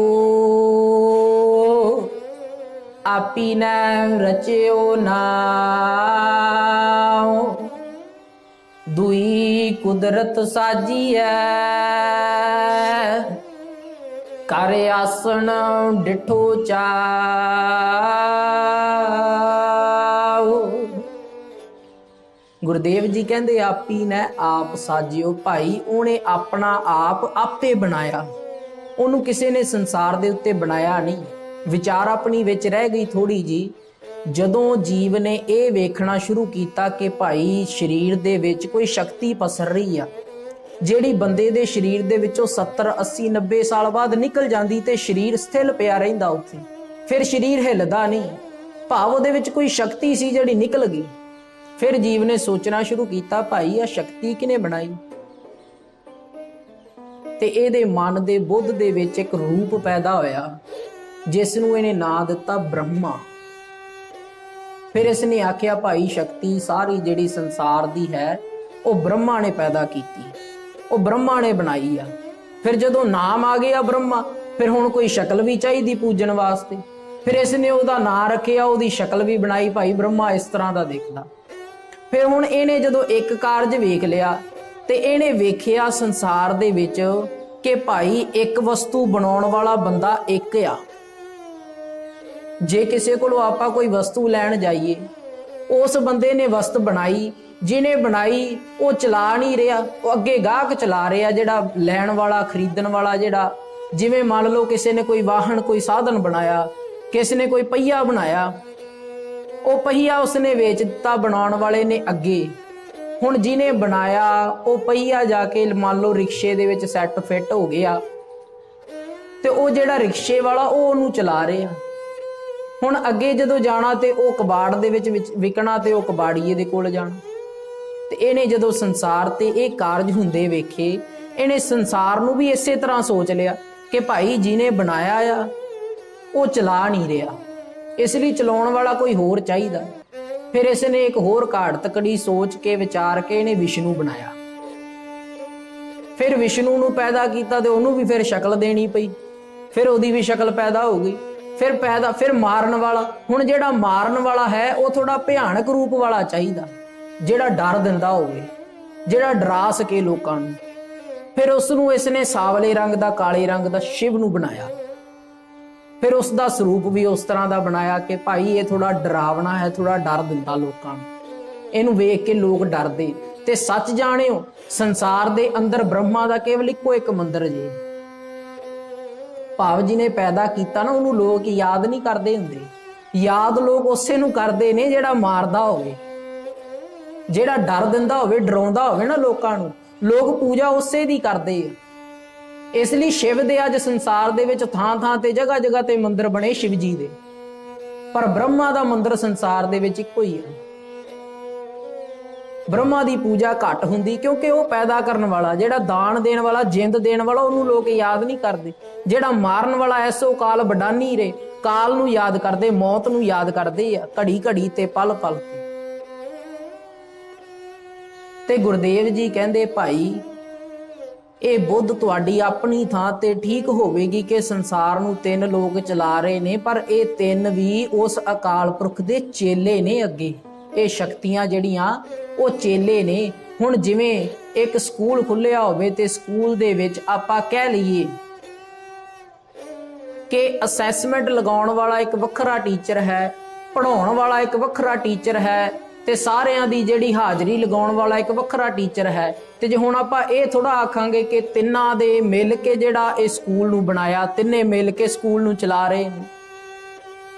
ਆਪੀ ਨੈ ਰਚਿਓ ਨਾਉ, ਦੁਈ ਕੁਦਰਤ ਸਾਜੀਐ, ਕਰ ਆਸਣ ਡਿਠੋ ਚਾਉ। ਗੁਰਦੇਵ ਜੀ ਕਹਿੰਦੇ ਆਪੀ ਨੇ ਆਪ ਸਾਜਿਓ, ਭਾਈ ਉਹਨੇ ਆਪਣਾ ਆਪ ਆਪੇ ਬਣਾਇਆ, ਉਹਨੂੰ ਕਿਸੇ ਨੇ ਸੰਸਾਰ ਦੇ ਉੱਤੇ ਬਣਾਇਆ ਨਹੀਂ। ਵਿਚਾਰ ਆਪਣੀ ਵਿੱਚ ਰਹਿ ਗਈ ਥੋੜੀ ਜੀ, ਜਦੋਂ ਜੀਵ ਨੇ ਇਹ ਵੇਖਣਾ ਸ਼ੁਰੂ ਕੀਤਾ ਕਿ ਭਾਈ ਸਰੀਰ ਦੇ ਵਿੱਚ ਕੋਈ ਸ਼ਕਤੀ ਪਸਰ ਰਹੀ ਆ, ਜਿਹੜੀ ਬੰਦੇ ਦੇ ਸਰੀਰ ਦੇ ਵਿੱਚੋਂ 70 80 90 ਸਾਲ ਬਾਅਦ ਨਿਕਲ ਜਾਂਦੀ ਤੇ ਸਰੀਰ ਸਥਿਰ ਪਿਆ ਰਹਿੰਦਾ ਉੱਥੇ, ਫਿਰ ਸਰੀਰ ਹਿੱਲਦਾ ਨਹੀਂ, ਭਾਵ ਉਹਦੇ ਵਿੱਚ ਕੋਈ ਸ਼ਕਤੀ ਸੀ ਜਿਹੜੀ ਨਿਕਲ ਗਈ। ਫਿਰ ਜੀਵ ਨੇ ਸੋਚਣਾ ਸ਼ੁਰੂ ਕੀਤਾ, ਭਾਈ ਆ ਸ਼ਕਤੀ ਕਿਹਨੇ ਬਣਾਈ? ਤੇ ਇਹਦੇ ਮਨ ਦੇ ਬੁੱਧ ਦੇ ਵਿੱਚ ਇੱਕ ਰੂਪ ਪੈਦਾ ਹੋਇਆ, ਜਿਸ ਨੂੰ ਇਹਨੇ ਨਾਂ ਦਿੱਤਾ ਬ੍ਰਹਮਾ। ਫਿਰ ਇਸ ਨੇ ਆਖਿਆ, ਭਾਈ ਸ਼ਕਤੀ ਸਾਰੀ ਜਿਹੜੀ ਸੰਸਾਰ ਦੀ ਹੈ ਉਹ ਬ੍ਰਹਮਾ ਨੇ ਪੈਦਾ ਕੀਤੀ, ਉਹ ਬ੍ਰਹਮਾ ਨੇ ਬਣਾਈ ਆ। ਫਿਰ ਜਦੋਂ ਨਾਮ ਆ ਗਿਆ ਬ੍ਰਹਮਾ, ਫਿਰ ਹੁਣ ਕੋਈ ਸ਼ਕਲ ਵੀ ਚਾਹੀਦੀ ਪੂਜਣ ਵਾਸਤੇ, ਫਿਰ ਇਸ ਨੇ ਉਹਦਾ ਨਾਂ ਰੱਖਿਆ, ਉਹਦੀ ਸ਼ਕਲ ਵੀ ਬਣਾਈ, ਭਾਈ ਬ੍ਰਹਮਾ ਇਸ ਤਰ੍ਹਾਂ ਦਾ ਦਿਖਦਾ। ਫਿਰ ਹੁਣ ਇਹਨੇ ਜਦੋਂ ਇੱਕ ਕਾਰਜ ਵੇਖ ਲਿਆ ਤੇ ਇਹਨੇ ਵੇਖਿਆ ਸੰਸਾਰ ਦੇ ਵਿੱਚ ਕਿ ਭਾਈ ਇੱਕ ਵਸਤੂ ਬਣਾਉਣ ਵਾਲਾ ਬੰਦਾ ਇੱਕ ਆ। ਜੇ ਕਿਸੇ ਕੋਲੋਂ ਆਪਾਂ ਕੋਈ ਵਸਤੂ ਲੈਣ ਜਾਈਏ, ਉਸ ਬੰਦੇ ਨੇ ਵਸਤੂ ਬਣਾਈ, ਜਿਹਨੇ ਬਣਾਈ ਉਹ ਚਲਾ ਨਹੀਂ ਰਿਹਾ, ਉਹ ਅੱਗੇ ਗਾਹਕ ਚਲਾ ਰਿਹਾ, ਜਿਹੜਾ ਲੈਣ ਵਾਲਾ ਖਰੀਦਣ ਵਾਲਾ, ਜਿਹੜਾ ਜਿਵੇਂ ਮੰਨ ਲਓ ਕਿਸੇ ਨੇ ਕੋਈ ਵਾਹਨ ਕੋਈ ਸਾਧਨ ਬਣਾਇਆ, ਕਿਸੇ ਨੇ ਕੋਈ ਪਹੀਆ ਬਣਾਇਆ, ਉਹ ਪਹੀਆ ਉਸਨੇ ਵੇਚ ਦਿੱਤਾ ਬਣਾਉਣ ਵਾਲੇ ਨੇ ਅੱਗੇ। ਹੁਣ ਜਿਹਨੇ ਬਣਾਇਆ ਉਹ ਪਹੀਆ ਜਾ ਕੇ ਮੰਨ ਲਓ ਰਿਕਸ਼ੇ ਦੇ ਵਿੱਚ ਸੈੱਟ ਫਿੱਟ ਹੋ ਗਿਆ, ਤੇ ਉਹ ਜਿਹੜਾ ਰਿਕਸ਼ੇ ਵਾਲਾ ਉਹ ਉਹਨੂੰ ਚਲਾ ਰਿਹਾ। ਹੁਣ ਅੱਗੇ ਜਦੋਂ ਜਾਣਾ ਤੇ ਉਹ ਕਬਾੜ ਦੇ ਵਿੱਚ ਵਿਕਣਾ ਤੇ ਉਹ ਕਬਾੜੀਏ ਦੇ ਕੋਲ ਜਾਣਾ। ਤੇ ਇਹਨੇ ਜਦੋਂ ਸੰਸਾਰ ਤੇ ਇਹ ਕਾਰਜ ਹੁੰਦੇ ਵੇਖੇ, ਇਹਨੇ ਸੰਸਾਰ ਨੂੰ ਵੀ ਇਸੇ ਤਰ੍ਹਾਂ ਸੋਚ ਲਿਆ ਕਿ ਭਾਈ ਜਿਹਨੇ ਬਣਾਇਆ ਆ ਉਹ ਚਲਾ ਨਹੀਂ ਰਿਹਾ, ਇਸ ਲਈ ਚਲਾਉਣ ਵਾਲਾ ਕੋਈ ਹੋਰ ਚਾਹੀਦਾ। ਫਿਰ ਇਸ ਨੇ ਇੱਕ ਹੋਰ ਘਾੜ ਤਕੜੀ ਸੋਚ ਕੇ ਵਿਚਾਰ ਕੇ ਇਹਨੇ ਵਿਸ਼ਨੂੰ ਬਣਾਇਆ। ਫਿਰ ਵਿਸ਼ਨੂੰ ਨੂੰ ਪੈਦਾ ਕੀਤਾ ਤੇ ਉਹਨੂੰ ਵੀ ਫਿਰ ਸ਼ਕਲ ਦੇਣੀ ਪਈ, ਫਿਰ ਉਹਦੀ ਵੀ ਸ਼ਕਲ ਪੈਦਾ ਹੋ ਗਈ। ਫਿਰ ਮਾਰਨ ਵਾਲਾ, ਹੁਣ ਜਿਹੜਾ ਮਾਰਨ ਵਾਲਾ ਹੈ ਉਹ ਥੋੜਾ ਭਿਆਨਕ ਰੂਪ ਵਾਲਾ ਚਾਹੀਦਾ, ਜਿਹੜਾ ਡਰ ਦਿੰਦਾ ਹੋਵੇ, ਜਿਹੜਾ ਡਰਾ ਸਕੇ ਲੋਕਾਂ ਨੂੰ। ਫਿਰ ਉਸ ਨੂੰ ਇਸ ਨੇ ਸਾਵਲੇ ਰੰਗ ਦਾ, ਕਾਲੇ ਰੰਗ ਦਾ ਸ਼ਿਵ ਨੂੰ ਬਣਾਇਆ। ਫਿਰ ਉਸ ਦਾ ਸਰੂਪ ਵੀ ਉਸ ਤਰ੍ਹਾਂ ਦਾ ਬਣਾਇਆ ਕਿ ਭਾਈ ਇਹ ਥੋੜਾ ਡਰਾਵਣਾ ਹੈ, ਥੋੜਾ ਡਰ ਦਿੰਦਾ ਲੋਕਾਂ ਨੂੰ, ਇਹਨੂੰ ਵੇਖ ਕੇ ਲੋਕ ਡਰਦੇ। ਤੇ ਸੱਚ ਜਾਣਿਓ, ਸੰਸਾਰ ਦੇ ਅੰਦਰ ਬ੍ਰਹਮਾ ਦਾ ਕੇਵਲ ਇੱਕੋ ਇੱਕ ਮੰਦਿਰ ਜੇ, ਭਾਵ ਜਿਹਨੇ ਪੈਦਾ ਕੀਤਾ ਨਾ ਉਹਨੂੰ ਲੋਕ ਯਾਦ ਨਹੀਂ ਕਰਦੇ ਹੁੰਦੇ, ਯਾਦ ਲੋਕ ਉਸੇ ਨੂੰ ਕਰਦੇ ਨੇ ਜਿਹੜਾ ਮਾਰਦਾ ਹੋਵੇ, ਜਿਹੜਾ ਡਰ ਦਿੰਦਾ ਹੋਵੇ, ਡਰਾਉਂਦਾ ਹੋਵੇ ਨਾ ਲੋਕਾਂ ਨੂੰ, ਲੋਕ ਪੂਜਾ ਉਸੇ ਦੀ ਕਰਦੇ ਆ। ਇਸ ਲਈ शिव ਦੇ ਅੱਜ ਸੰਸਾਰ ਦੇ ਵਿੱਚ ਥਾਂ ਥਾਂ ਤੇ ਜਗ੍ਹਾ ਜਗ੍ਹਾ ਤੇ ਮੰਦਿਰ ਬਣੇ शिव जी ਦੇ, पर ब्रह्मा ਦਾ ਮੰਦਿਰ ਸੰਸਾਰ ਦੇ ਵਿੱਚ ਇੱਕੋ ਹੀ ਹੈ। ब्रह्मा ਦੀ ਪੂਜਾ ਘੱਟ ਹੁੰਦੀ ਕਿਉਂਕਿ ਉਹ ਪੈਦਾ ਕਰਨ ਵਾਲਾ, ਜਿਹੜਾ ਦਾਨ ਦੇਣ ਵਾਲਾ, ਜਿੰਦ ਦੇਣ ਵਾਲਾ, ਉਹਨੂੰ ਲੋਕ ਯਾਦ ਨਹੀਂ ਕਰਦੇ। ਜਿਹੜਾ ਮਾਰਨ ਵਾਲਾ ਐਸੋ ਕਾਲ ਬਡਾਨੀ ਰੇ, ਕਾਲ ਨੂੰ ਯਾਦ ਕਰਦੇ, ਮੌਤ ਨੂੰ ਯਾਦ ਕਰਦੇ ਆ, ਘੜੀ ਘੜੀ ਤੇ ਪਲ ਪਲ ਤੇ ਗੁਰਦੇਵ ਜੀ ਕਹਿੰਦੇ ਭਾਈ ਇਹ ਬੁੱਧ ਤੁਹਾਡੀ ਆਪਣੀ ਥਾਂ ਤੇ ਠੀਕ ਹੋਵੇਗੀ ਕਿ ਸੰਸਾਰ ਨੂੰ ਤਿੰਨ ਲੋਕ ਚਲਾ ਰਹੇ ਨੇ, ਪਰ ਇਹ ਤਿੰਨ ਵੀ ਉਸ ਅਕਾਲ ਪੁਰਖ ਦੇ ਚੇਲੇ ਨੇ। ਅੱਗੇ ਇਹ ਸ਼ਕਤੀਆਂ ਜਿਹੜੀਆਂ ਉਹ ਚੇਲੇ ਨੇ। ਹੁਣ ਜਿਵੇਂ ਇੱਕ ਸਕੂਲ ਖੁੱਲਿਆ ਹੋਵੇ ਤੇ ਸਕੂਲ ਦੇ ਵਿੱਚ ਆਪਾਂ ਕਹਿ ਲਈਏ ਕਿ ਅਸੈਸਮੈਂਟ ਲਗਾਉਣ ਵਾਲਾ ਇੱਕ ਵੱਖਰਾ ਟੀਚਰ ਹੈ, ਪੜ੍ਹਾਉਣ ਵਾਲਾ ਇੱਕ ਵੱਖਰਾ ਟੀਚਰ ਹੈ, ਤੇ ਸਾਰਿਆਂ ਦੀ ਜਿਹੜੀ ਹਾਜ਼ਰੀ ਲਗਾਉਣ ਵਾਲਾ ਇੱਕ ਵੱਖਰਾ ਟੀਚਰ ਹੈ। ਤੇ ਜੇ ਹੁਣ ਆਪਾਂ ਇਹ ਥੋੜਾ ਆਖਾਂਗੇ ਕਿ ਤਿੰਨਾਂ ਦੇ ਮਿਲ ਕੇ ਜਿਹੜਾ ਇਹ ਸਕੂਲ ਨੂੰ ਬਣਾਇਆ, ਤਿੰਨੇ ਮਿਲ ਕੇ ਸਕੂਲ ਨੂੰ ਚਲਾ ਰਹੇ ਨੇ,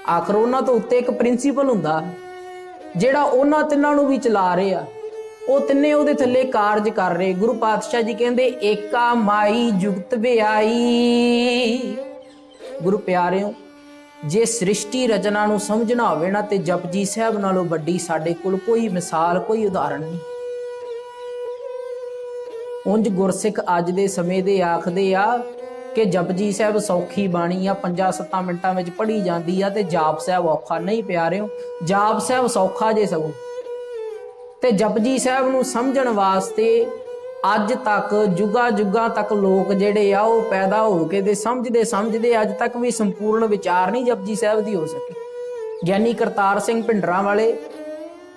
ਆਖਰ ਉਹਨਾਂ ਤੋਂ ਉੱਤੇ ਇੱਕ ਪ੍ਰਿੰਸੀਪਲ ਹੁੰਦਾ ਜਿਹੜਾ ਉਹਨਾਂ ਤਿੰਨਾਂ ਨੂੰ ਵੀ ਚਲਾ ਰਹੇ ਆ। ਉਹ ਤਿੰਨੇ ਉਹਦੇ ਥੱਲੇ ਕਾਰਜ ਕਰ ਰਹੇ। ਗੁਰੂ ਪਾਤਸ਼ਾਹ ਜੀ ਕਹਿੰਦੇ ਏਕਾ ਮਾਈ ਜੁਗਤ ਵਿਆਈ। ਗੁਰੂ ਪਿਆਰਿਓ, ਜੇ ਸ੍ਰਿਸ਼ਟੀ ਰਚਨਾ ਨੂੰ ਸਮਝਣਾ ਹੋਵੇ ਨਾ ਤੇ ਜਪਜੀ ਸਾਹਿਬ ਨਾਲੋਂ ਵੱਡੀ ਸਾਡੇ ਕੋਲ ਕੋਈ ਮਿਸਾਲ, ਕੋਈ ਉਦਾਹਰਣ ਨਹੀਂ। ਉਂਝ ਗੁਰਸਿੱਖ ਅੱਜ ਦੇ ਸਮੇਂ ਦੇ ਆਖਦੇ ਆ ਕਿ ਜਪਜੀ ਸਾਹਿਬ ਸੌਖੀ ਬਾਣੀ ਆ, 5-7 ਮਿੰਟਾਂ ਵਿੱਚ ਪੜ੍ਹੀ ਜਾਂਦੀ ਆ ਤੇ ਜਾਪ ਸਾਹਿਬ ਔਖਾ। ਨਹੀਂ ਪਿਆਰਿਓ, ਜਾਪ ਸਾਹਿਬ ਸੌਖਾ ਜੇ ਸਗੋਂ। ਤੇ ਜਪਜੀ ਸਾਹਿਬ ਨੂੰ ਸਮਝਣ ਵਾਸਤੇ ਅੱਜ ਤੱਕ ਜੁਗਾ ਜੁਗਾ ਤੱਕ ਲੋਕ ਜਿਹੜੇ ਆ ਉਹ ਪੈਦਾ ਹੋ ਕੇ ਤੇ ਸਮਝਦੇ ਅੱਜ ਤੱਕ ਵੀ ਸੰਪੂਰਨ ਵਿਚਾਰ ਨਹੀਂ ਜਪਜੀ ਸਾਹਿਬ ਦੀ ਹੋ ਸਕੀ। ਗਿਆਨੀ ਕਰਤਾਰ ਸਿੰਘ ਭਿੰਡਰਾਂ ਵਾਲੇ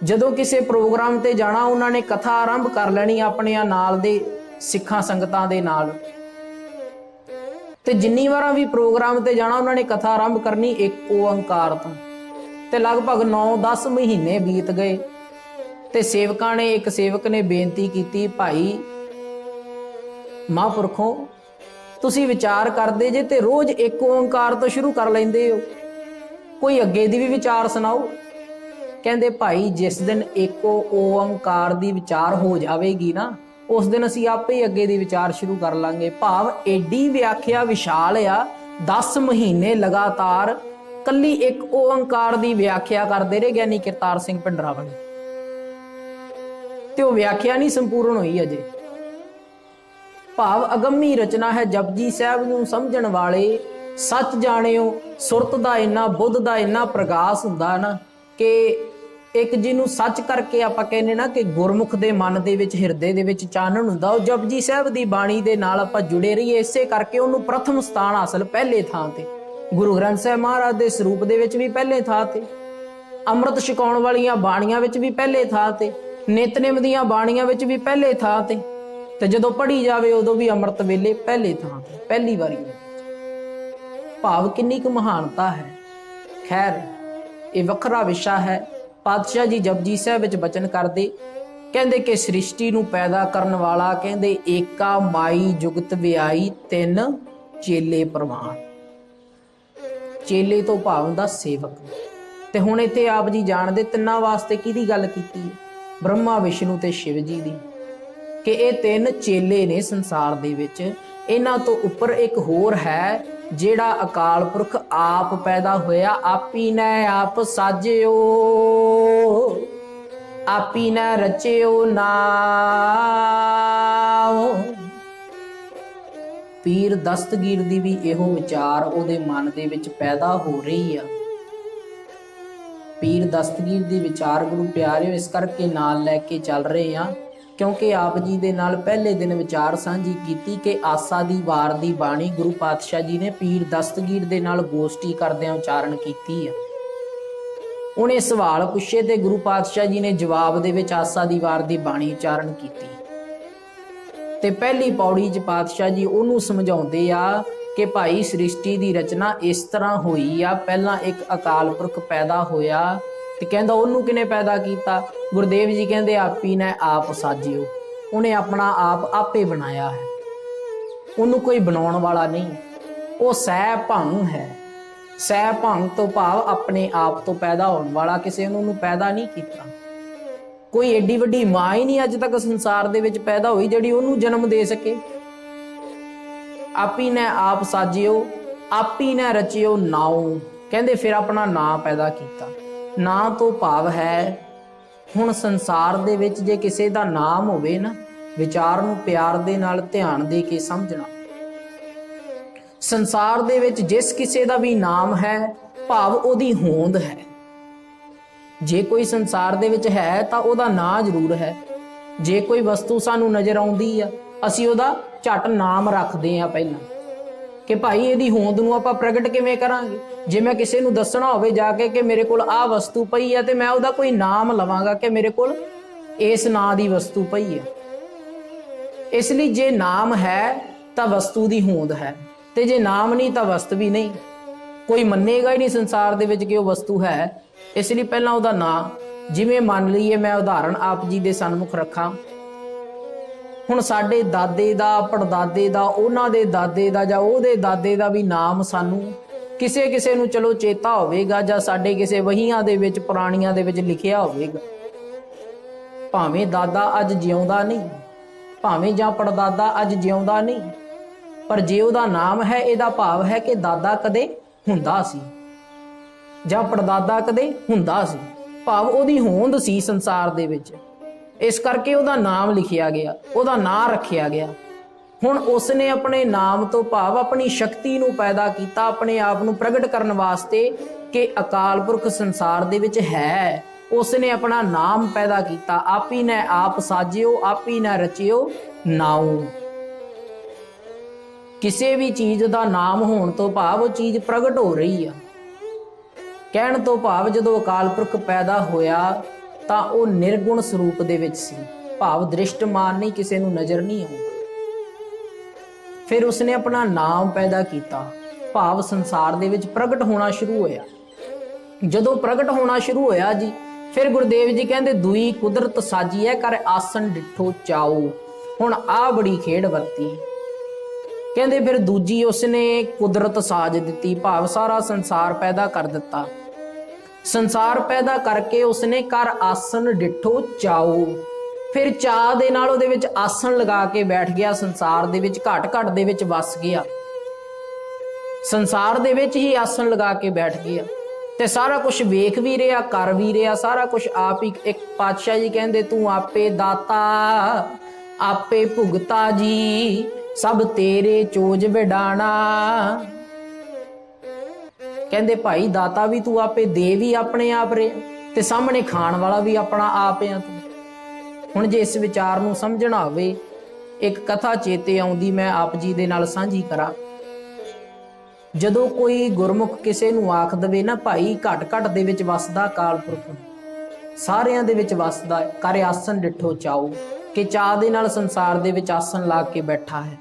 ਜਦੋਂ ਕਿਸੇ ਪ੍ਰੋਗਰਾਮ ਤੇ ਜਾਣਾ, ਉਹਨਾਂ ਨੇ ਕਥਾ ਆਰੰਭ ਕਰ ਲੈਣੀ ਆਪਣੇ ਨਾਲ ਦੇ ਸਿੱਖਾਂ ਸੰਗਤਾਂ ਦੇ ਨਾਲ, ਤੇ ਜਿੰਨੀ ਵਾਰਾਂ ਵੀ ਪ੍ਰੋਗਰਾਮ ਤੇ ਜਾਣਾ ਉਹਨਾਂ ਨੇ ਕਥਾ ਆਰੰਭ ਕਰਨੀ ਇੱਕ ਓੰਕਾਰ ਤੋਂ। ਤੇ ਲਗਭਗ 9-10 ਮਹੀਨੇ ਬੀਤ ਗਏ ਤੇ ਸੇਵਕਾਂ ਨੇ, ਇੱਕ ਸੇਵਕ ਨੇ ਬੇਨਤੀ ਕੀਤੀ, ਭਾਈ ਮਹਾਂਪੁਰਖੋਂ ਤੁਸੀਂ ਵਿਚਾਰ ਕਰਦੇ ਜੇ ਤੇ ਰੋਜ਼ ਇੱਕ ਓੰਕਾਰ ਤੋਂ ਸ਼ੁਰੂ ਕਰ ਲੈਂਦੇ ਹੋ, ਕੋਈ ਅੱਗੇ ਦੀ ਵੀ ਵਿਚਾਰ ਸੁਣਾਓ। ਕਹਿੰਦੇ ਭਾਈ ਜਿਸ ਦਿਨ ਇੱਕ ਓੰਕਾਰ ਦੀ ਵਿਚਾਰ ਹੋ ਜਾਵੇਗੀ ਨਾ, ਉਸ ਦਿਨ ਅਸੀਂ ਆਪੇ ਹੀ ਅੱਗੇ ਦੀ ਵਿਚਾਰ ਸ਼ੁਰੂ ਕਰ ਲਾਂਗੇ। ਭਾਵ ਏਡੀ ਵਿਆਖਿਆ ਵਿਸ਼ਾਲ ਆ, 10 ਮਹੀਨੇ ਲਗਾਤਾਰ ਕੱਲੀ ਇੱਕ ਓੰਕਾਰ ਦੀ ਵਿਆਖਿਆ ਕਰਦੇ ਰਹੇ ਗਿਆਨੀ ਕਰਤਾਰ ਸਿੰਘ ਭਿੰਡਰਾਂ ਵਾਲੇ, ਤੇ ਉਹ ਵਿਆਖਿਆ ਨਹੀਂ ਸੰਪੂਰਨ ਹੋਈ ਅਜੇ। ਭਾਵ ਅਗੰਮੀ ਰਚਨਾ ਹੈ। ਜਪਜੀ ਸਾਹਿਬ ਨੂੰ ਸਮਝਣ ਵਾਲੇ ਸੱਚ ਜਾਣਿਓ, ਸੁਰਤ ਦਾ ਇੰਨਾ, ਬੁੱਧ ਦਾ ਇੰਨਾ ਪ੍ਰਗਾਸ ਹੁੰਦਾ ਨਾ ਕਿ ਇੱਕ ਜਿਹਨੂੰ ਸੱਚ ਕਰਕੇ ਆਪਾਂ ਕਹਿੰਦੇ ਨਾ ਕਿ ਗੁਰਮੁਖ ਦੇ ਮਨ ਦੇ ਵਿੱਚ, ਹਿਰਦੇ ਦੇ ਵਿੱਚ ਚਾਨਣ ਹੁੰਦਾ, ਉਹ ਜਪਜੀ ਸਾਹਿਬ ਦੀ ਬਾਣੀ ਦੇ ਨਾਲ ਆਪਾਂ ਜੁੜੇ ਰਹੀਏ। ਇਸੇ ਕਰਕੇ ਉਹਨੂੰ ਪ੍ਰਥਮ ਸਥਾਨ ਹਾਸਲ ਪਹਿਲੇ ਥਾਂ ਤੇ, ਗੁਰੂ ਗ੍ਰੰਥ ਸਾਹਿਬ ਮਹਾਰਾਜ ਦੇ ਸਰੂਪ ਦੇ ਵਿੱਚ ਵੀ ਪਹਿਲੇ ਥਾਂ ਤੇ, ਅੰਮ੍ਰਿਤ ਛਕਾਉਣ ਵਾਲੀਆਂ ਬਾਣੀਆਂ ਵਿੱਚ ਵੀ ਪਹਿਲੇ ਥਾਂ ਤੇ, ਨਿਤਨੇਮ ਦੀਆਂ ਬਾਣੀਆਂ ਵਿੱਚ ਵੀ ਪਹਿਲੇ ਥਾਂ ਤੇ ਜਦੋਂ ਪੜ੍ਹੀ ਜਾਵੇ ਉਦੋਂ ਵੀ ਅੰਮ੍ਰਿਤ ਵੇਲੇ ਪਹਿਲੇ ਥਾਂ ਤੇ, ਪਹਿਲੀ ਵਾਰੀ। ਭਾਵ ਕਿੰਨੀ ਕੁ ਮਹਾਨਤਾ ਹੈ। ਖੈਰ ਇਹ ਵੱਖਰਾ ਵਿਸ਼ਾ ਹੈ। ਪਾਤਸ਼ਾਹ ਜੀ ਜਪਜੀ ਸਾਹਿਬ ਵਿੱਚ ਬਚਨ ਕਰਦੇ, ਕਹਿੰਦੇ ਕਿ ਸ੍ਰਿਸ਼ਟੀ ਨੂੰ ਪੈਦਾ ਕਰਨ ਵਾਲਾ, ਕਹਿੰਦੇ ਏਕਾ ਮਾਈ ਜੁਗਤ ਵਿਆਈ, ਤਿੰਨ ਚੇਲੇ ਪ੍ਰਵਾਨ। ਚੇਲੇ ਤੋਂ ਭਾਵ ਹੁੰਦਾ ਸੇਵਕ। ਤੇ ਹੁਣ ਇੱਥੇ ਆਪ ਜੀ ਜਾਣਦੇ ਤਿੰਨਾਂ ਵਾਸਤੇ ਕਿਹਦੀ ਗੱਲ ਕੀਤੀ ਹੈ? ਬ੍ਰਹਮਾ, ਵਿਸ਼ਨੂੰ ਤੇ ਸ਼ਿਵ ਜੀ ਦੀ, ਕਿ ਇਹ ਤਿੰਨ ਚੇਲੇ ਨੇ ਸੰਸਾਰ ਦੇ ਵਿੱਚ। ਇਹਨਾਂ ਤੋਂ ਉੱਪਰ ਇੱਕ ਹੋਰ ਹੈ ਜਿਹੜਾ ਅਕਾਲ ਪੁਰਖ ਆਪ ਪੈਦਾ ਹੋਇਆ, ਆਪੀ ਨੇ ਆਪ ਸਾਜਿਓ, ਆਪੀ ਨੇ ਰਚਿਓ ਨਾਮ। ਪੀਰ ਦਸਤਗੀਰ ਦੀ ਵੀ ਇਹੋ ਵਿਚਾਰ ਉਹਦੇ ਮਨ ਦੇ ਵਿੱਚ ਪੈਦਾ ਹੋ ਰਹੀ ਆ। ਪੀਰ ਦਸਤਗੀਰ ਦੀ ਵਿਚਾਰ ਗੁਰੂ ਪਿਆਰਿਓ ਇਸ ਕਰਕੇ ਨਾਲ ਲੈ ਕੇ ਚੱਲ ਰਹੇ ਆ ਕਿਉਂਕਿ ਆਪ ਜੀ ਦੇ ਨਾਲ ਪਹਿਲੇ ਦਿਨ ਵਿਚਾਰ ਸਾਂਝੀ ਕੀਤੀ ਕਿ ਆਸਾ ਦੀ ਵਾਰ ਦੀ ਬਾਣੀ ਗੁਰੂ ਪਾਤਸ਼ਾਹ ਜੀ ਨੇ ਪੀਰ ਦਸਤਗੀਰ ਦੇ ਨਾਲ ਗੋਸ਼ਟੀ ਕਰਦਿਆਂ ਉਚਾਰਨ ਕੀਤੀ ਆ। ਉਹਨੇ ਸਵਾਲ ਪੁੱਛੇ ਤੇ ਗੁਰੂ ਪਾਤਸ਼ਾਹ ਜੀ ਨੇ ਜਵਾਬ ਦੇ ਵਿੱਚ ਆਸਾ ਦੀ ਵਾਰ ਦੀ ਬਾਣੀ ਉਚਾਰਨ ਕੀਤੀ। ਤੇ ਪਹਿਲੀ ਪੌੜੀ 'ਚ ਪਾਤਸ਼ਾਹ ਜੀ ਉਹਨੂੰ ਸਮਝਾਉਂਦੇ ਆ ਕਿ ਭਾਈ ਸ੍ਰਿਸ਼ਟੀ ਦੀ ਰਚਨਾ ਇਸ ਤਰ੍ਹਾਂ ਹੋਈ ਆ। ਪਹਿਲਾਂ ਇੱਕ ਅਕਾਲ ਪੁਰਖ ਪੈਦਾ ਹੋਇਆ ਤੇ ਕਹਿੰਦਾ ਉਹਨੂੰ ਕਿਨੇ ਪੈਦਾ ਕੀਤਾ? ਗੁਰਦੇਵ ਜੀ ਕਹਿੰਦੇ ਆਪੀ ਨੇ ਆਪ ਸਾਜਿਓ। ਉਹਨੇ ਆਪਣਾ ਆਪ ਆਪੇ ਬਣਾਇਆ ਹੈ, ਉਹਨੂੰ ਕੋਈ ਬਣਾਉਣ ਵਾਲਾ ਨਹੀਂ। ਉਹ ਸਹਿ ਭੰਗ ਹੈ। ਸਹਿ ਭੰਗ ਤੋਂ ਭਾਵ ਆਪਣੇ ਆਪ ਤੋਂ ਪੈਦਾ ਹੋਣ ਵਾਲਾ, ਕਿਸੇ ਨੂੰ ਉਹਨੂੰ ਪੈਦਾ ਨਹੀਂ ਕੀਤਾ। ਕੋਈ ਏਡੀ ਵੱਡੀ ਮਾਂ ਹੀ ਨਹੀਂ ਅੱਜ ਤੱਕ ਸੰਸਾਰ ਦੇ ਵਿੱਚ ਪੈਦਾ ਹੋਈ ਜਿਹੜੀ ਉਹਨੂੰ ਜਨਮ ਦੇ ਸਕੇ। ਆਪੀ ਨੇ ਆਪ ਸਾਜਿਓ, ਆਪੀ ਨੇ ਰਚਿਓ ਨਾਉ। ਕਹਿੰਦੇ ਫਿਰ ਆਪਣਾ ਨਾਂ ਪੈਦਾ ਕੀਤਾ। ਨਾਂ ਤੋਂ ਭਾਵ ਹੈ ਹੁਣ ਸੰਸਾਰ ਦੇ ਵਿੱਚ ਜੇ ਕਿਸੇ ਦਾ ਨਾਮ ਹੋਵੇ ਨਾ, ਵਿਚਾਰ ਨੂੰ ਪਿਆਰ ਦੇ ਨਾਲ ਧਿਆਨ ਦੇ ਕੇ ਸਮਝਣਾ। ਸੰਸਾਰ ਦੇ ਵਿੱਚ ਜਿਸ ਕਿਸੇ ਦਾ ਵੀ ਨਾਮ ਹੈ ਭਾਵ ਉਹਦੀ ਹੋਂਦ ਹੈ। ਜੇ ਕੋਈ ਸੰਸਾਰ ਦੇ ਵਿੱਚ ਹੈ ਤਾਂ ਉਹਦਾ ਨਾਂ ਜ਼ਰੂਰ ਹੈ। ਜੇ ਕੋਈ ਵਸਤੂ ਸਾਨੂੰ ਨਜ਼ਰ ਆਉਂਦੀ ਆ, ਅਸੀਂ ਉਹਦਾ ਝਟ ਨਾਮ ਰੱਖਦੇ ਆ ਪਹਿਲਾਂ ਕਿ ਭਾਈ ਇਹਦੀ ਹੋਂਦ ਨੂੰ ਆਪਾਂ ਪ੍ਰਗਟ ਕਿਵੇਂ ਕਰਾਂਗੇ। ਜੇ ਮੈਂ ਕਿਸੇ ਨੂੰ ਦੱਸਣਾ ਹੋਵੇ ਜਾ ਕੇ ਕਿ ਮੇਰੇ ਕੋਲ ਆਹ ਵਸਤੂ ਪਈ ਆ, ਤੇ ਮੈਂ ਉਹਦਾ ਕੋਈ ਨਾਮ ਲਵਾਂਗਾ ਕਿ ਮੇਰੇ ਕੋਲ ਇਸ ਨਾਂ ਦੀ ਵਸਤੂ ਪਈ ਆ। ਇਸ ਲਈ ਜੇ ਨਾਮ ਹੈ ਤਾਂ ਵਸਤੂ ਦੀ ਹੋਂਦ ਹੈ, ਤੇ ਜੇ ਨਾਮ ਨਹੀਂ ਤਾਂ ਵਸਤੂ ਵੀ ਨਹੀਂ। ਕੋਈ ਮੰਨੇਗਾ ਹੀ ਨਹੀਂ ਸੰਸਾਰ ਦੇ ਵਿੱਚ ਕਿ ਉਹ ਵਸਤੂ ਹੈ। ਇਸ ਲਈ ਪਹਿਲਾਂ ਉਹਦਾ ਨਾਂ, ਜਿਵੇਂ ਮੰਨ ਲਈਏ, ਮੈਂ ਉਦਾਹਰਣ ਆਪ ਜੀ ਦੇ ਸਨਮੁਖ ਰੱਖਾਂ। ਹੁਣ ਸਾਡੇ ਦਾਦੇ ਦਾ, ਪੜਦਾਦੇ ਦਾ, ਉਹਨਾਂ ਦੇ ਦਾਦੇ ਦਾ ਜਾਂ ਉਹਦੇ ਦਾਦੇ ਦਾ ਵੀ ਨਾਮ ਸਾਨੂੰ ਕਿਸੇ ਕਿਸੇ ਨੂੰ ਚਲੋ ਚੇਤਾ ਹੋਵੇਗਾ, ਜਾਂ ਸਾਡੇ ਕਿਸੇ ਵਹੀਆਂ ਦੇ ਵਿੱਚ ਪੁਰਾਣੀਆਂ ਦੇ ਵਿੱਚ ਲਿਖਿਆ ਹੋਵੇਗਾ। ਭਾਵੇਂ ਦਾਦਾ ਅੱਜ ਜਿਉਂਦਾ ਨਹੀਂ, ਭਾਵੇਂ ਜਾਂ ਪੜਦਾਦਾ ਅੱਜ ਜਿਉਂਦਾ ਨਹੀਂ, ਪਰ ਜੇ ਉਹਦਾ ਨਾਮ ਹੈ, ਇਹਦਾ ਭਾਵ ਹੈ ਕਿ ਦਾਦਾ ਕਦੇ ਹੁੰਦਾ ਸੀ ਜਾਂ ਪੜਦਾਦਾ ਕਦੇ ਹੁੰਦਾ ਸੀ, ਭਾਵ ਉਹਦੀ ਹੋਂਦ ਸੀ ਸੰਸਾਰ ਦੇ ਵਿੱਚ। ਇਸ ਕਰਕੇ ਉਹਦਾ ਨਾਮ ਲਿਖਿਆ ਗਿਆ, ਉਹਦਾ ਨਾਂ ਰੱਖਿਆ ਗਿਆ। ਹੁਣ ਉਸਨੇ ਆਪਣੇ ਨਾਮ ਤੋਂ ਭਾਵ ਆਪਣੀ ਸ਼ਕਤੀ ਨੂੰ ਪੈਦਾ ਕੀਤਾ, ਆਪਣੇ ਆਪ ਨੂੰ ਪ੍ਰਗਟ ਕਰਨ ਵਾਸਤੇ ਕਿ ਅਕਾਲ ਪੁਰਖ ਸੰਸਾਰ ਦੇ ਵਿੱਚ ਹੈ। ਉਸਨੇ ਆਪਣਾ ਨਾਮ ਪੈਦਾ ਕੀਤਾ। ਆਪੀ ਨੇ ਆਪ ਸਾਜਿਓ, ਆਪੀ ਨੇ ਰਚਿਓ ਨਾਉ। ਕਿਸੇ ਵੀ ਚੀਜ਼ ਦਾ ਨਾਮ ਹੋਣ ਤੋਂ ਭਾਵ ਉਹ ਚੀਜ਼ ਪ੍ਰਗਟ ਹੋ ਰਹੀ ਆ। ਕਹਿਣ ਤੋਂ ਭਾਵ ਜਦੋਂ ਅਕਾਲ ਪੁਰਖ ਪੈਦਾ ਹੋਇਆ ਤਾਂ ਉਹ ਨਿਰਗੁਣ ਸਰੂਪ ਦੇ ਵਿੱਚ ਸੀ, ਭਾਵ ਦ੍ਰਿਸ਼ਟਮਾਨ ਨਹੀਂ, ਕਿਸੇ ਨੂੰ ਨਜ਼ਰ ਨਹੀਂ ਆਉਂਦਾ। ਫਿਰ ਉਸਨੇ ਆਪਣਾ ਨਾਮ ਪੈਦਾ ਕੀਤਾ, ਭਾਵ ਸੰਸਾਰ ਦੇ ਵਿੱਚ ਪ੍ਰਗਟ ਹੋਣਾ ਸ਼ੁਰੂ ਹੋਇਆ। ਜਦੋਂ ਪ੍ਰਗਟ ਹੋਣਾ ਸ਼ੁਰੂ ਹੋਇਆ ਜੀ, ਫਿਰ ਗੁਰਦੇਵ ਜੀ ਕਹਿੰਦੇ ਦੂਈ ਕੁਦਰਤ ਸਾਜੀ ਹੈ ਕਰ ਆਸਨ ਡਿਠੋ ਚਾਉ। ਹੁਣ ਆਹ ਬੜੀ ਖੇਡ ਵਰਤੀ। ਕਹਿੰਦੇ ਫਿਰ ਦੂਜੀ ਉਸਨੇ ਕੁਦਰਤ ਸਾਜ ਦਿੱਤੀ, ਭਾਵ ਸਾਰਾ ਸੰਸਾਰ ਪੈਦਾ ਕਰ ਦਿੱਤਾ। ਸੰਸਾਰ ਪੈਦਾ ਕਰਕੇ ਉਸਨੇ ਕਰ ਆਸਨ ਡਿਠੋ ਚਾਉ। ਫਿਰ ਚਾਅ ਦੇ ਨਾਲ ਉਹਦੇ ਵਿੱਚ ਆਸਣ ਲਗਾ ਕੇ ਬੈਠ ਗਿਆ, ਸੰਸਾਰ ਦੇ ਵਿੱਚ ਘਟ ਘਟ ਦੇ ਵਿੱਚ ਵਸ ਗਿਆ, ਸੰਸਾਰ ਦੇ ਵਿੱਚ ਹੀ ਆਸਣ ਲਗਾ ਕੇ ਬੈਠ ਗਿਆ ਤੇ ਸਾਰਾ ਕੁਝ ਵੇਖ ਵੀ ਰਿਹਾ, ਕਰ ਵੀ ਰਿਹਾ, ਸਾਰਾ ਕੁਝ ਆਪ ਹੀ। ਇੱਕ ਪਾਤਸ਼ਾਹ ਜੀ ਕਹਿੰਦੇ ਤੂੰ ਆਪੇ ਦਾਤਾ ਆਪੇ ਭੁਗਤਾ ਜੀ, ਸਭ ਤੇਰੇ ਚੋਜ ਵਿਡਾਣਾ। ਕਹਿੰਦੇ ਭਾਈ ਦਾਤਾ ਵੀ ਤੂੰ ਆਪੇ, ਦੇ ਵੀ ਆਪਣੇ ਆਪ ਰਿਹਾ, ਤੇ ਸਾਹਮਣੇ ਖਾਣ ਵਾਲਾ ਵੀ ਆਪਣਾ ਆਪ ਆ ਤੂੰ। ਹੁਣ ਜੇ ਇਸ ਵਿਚਾਰ ਨੂੰ ਸਮਝਣਾ ਹੋਵੇ, ਇੱਕ ਕਥਾ ਚੇਤੇ ਆਉਂਦੀ, ਮੈਂ ਆਪ ਜੀ ਦੇ ਨਾਲ ਸਾਂਝੀ ਕਰਾਂ। ਜਦੋਂ ਕੋਈ ਗੁਰਮੁਖ ਕਿਸੇ ਨੂੰ ਆਖ ਦਵੇ ਨਾ ਭਾਈ ਘਟ ਘਟ ਦੇ ਵਿੱਚ ਵਸਦਾ ਅਕਾਲ ਪੁਰਖ, ਸਾਰਿਆਂ ਦੇ ਵਿੱਚ ਵਸਦਾ, ਕਰ ਆਸਨ ਡਿਠੋ ਚਾਉ, ਕਿ ਚਾਹ ਦੇ ਨਾਲ ਸੰਸਾਰ ਦੇ ਵਿੱਚ ਆਸਨ ਲਾ ਕੇ ਬੈਠਾ ਹੈ।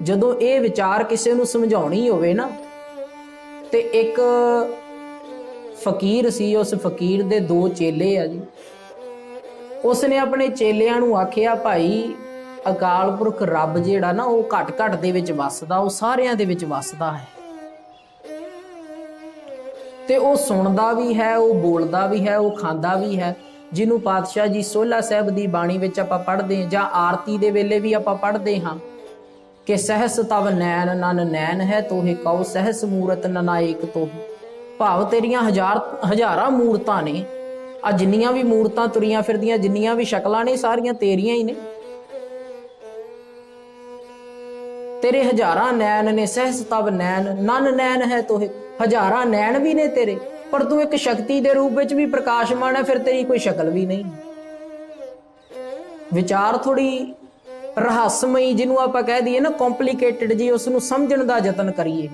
ਜਦੋਂ ਇਹ ਵਿਚਾਰ ਕਿਸੇ ਨੂੰ ਸਮਝਾਉਣੀ ਹੋਵੇ ਨਾ, ਤੇ ਇੱਕ ਫਕੀਰ ਸੀ, ਉਸ ਫਕੀਰ ਦੇ ਦੋ ਚੇਲੇ ਆ ਜੀ। ਉਸਨੇ ਆਪਣੇ ਚੇਲਿਆਂ ਨੂੰ ਆਖਿਆ ਭਾਈ ਅਕਾਲ ਪੁਰਖ ਰੱਬ ਜਿਹੜਾ ਨਾ ਉਹ ਘਟ ਘਟ ਦੇ ਵਿੱਚ ਵਸਦਾ, ਉਹ ਸਾਰਿਆਂ ਦੇ ਵਿੱਚ ਵਸਦਾ ਹੈ, ਤੇ ਉਹ ਸੁਣਦਾ ਵੀ ਹੈ, ਉਹ ਬੋਲਦਾ ਵੀ ਹੈ, ਉਹ ਖਾਂਦਾ ਵੀ ਹੈ। ਜਿਹਨੂੰ ਪਾਤਸ਼ਾਹ ਜੀ ਸੋਹਲਾ ਸਾਹਿਬ ਦੀ ਬਾਣੀ ਵਿੱਚ ਆਪਾਂ ਪੜ੍ਹਦੇ ਹਾਂ, ਜਾਂ ਆਰਤੀ ਦੇ ਵੇਲੇ ਵੀ ਆਪਾਂ ਪੜ੍ਹਦੇ ਹਾਂ ਕਿ ਸਹਿਸ ਤਵ ਨੈਣ ਨਨ ਨੈਣ ਹੈ ਤੋਹੇ ਕਉ, ਸਹਿਸ ਮੂਰਤ ਨਨਾਇਕ ਤੋਹੇ। ਭਾਵ ਤੇਰੀਆਂ ਹਜ਼ਾਰਾਂ ਮੂਰਤਾਂ ਨੇ, ਆ ਜਿੰਨੀਆਂ ਵੀ ਮੂਰਤਾਂ ਤੁਰੀਆਂ ਫਿਰਦੀਆਂ, ਜਿੰਨੀਆਂ ਵੀ ਸ਼ਕਲਾਂ ਨੇ, ਸਾਰੀਆਂ ਤੇਰੀਆਂ ਹੀ ਨੇ। ਤੇਰੇ ਹਜ਼ਾਰਾਂ ਨੈਣ ਨੇ, ਸਹਿਸ ਤਵ ਨੈਣ ਨਨ ਨੈਣ ਹੈ ਤੋਹੇ, ਹਜ਼ਾਰਾਂ ਨੈਣ ਵੀ ਨੇ ਤੇਰੇ, ਪਰ ਤੂੰ ਇੱਕ ਸ਼ਕਤੀ ਦੇ ਰੂਪ ਵਿੱਚ ਵੀ ਪ੍ਰਕਾਸ਼ਮਾਨ ਹੈ, ਫਿਰ ਤੇਰੀ ਕੋਈ ਸ਼ਕਲ ਵੀ ਨਹੀਂ। ਵਿਚਾਰ ਥੋੜੀ ਰਹੱਸਮਈ, ਜਿਹਨੂੰ ਆਪਾਂ ਕਹਿ ਦਈਏ ਨਾ ਕੰਪਲਿਕੇਟਡ ਜੀ, ਉਸ ਨੂੰ ਸਮਝਣ ਦਾ ਯਤਨ ਕਰੀਏ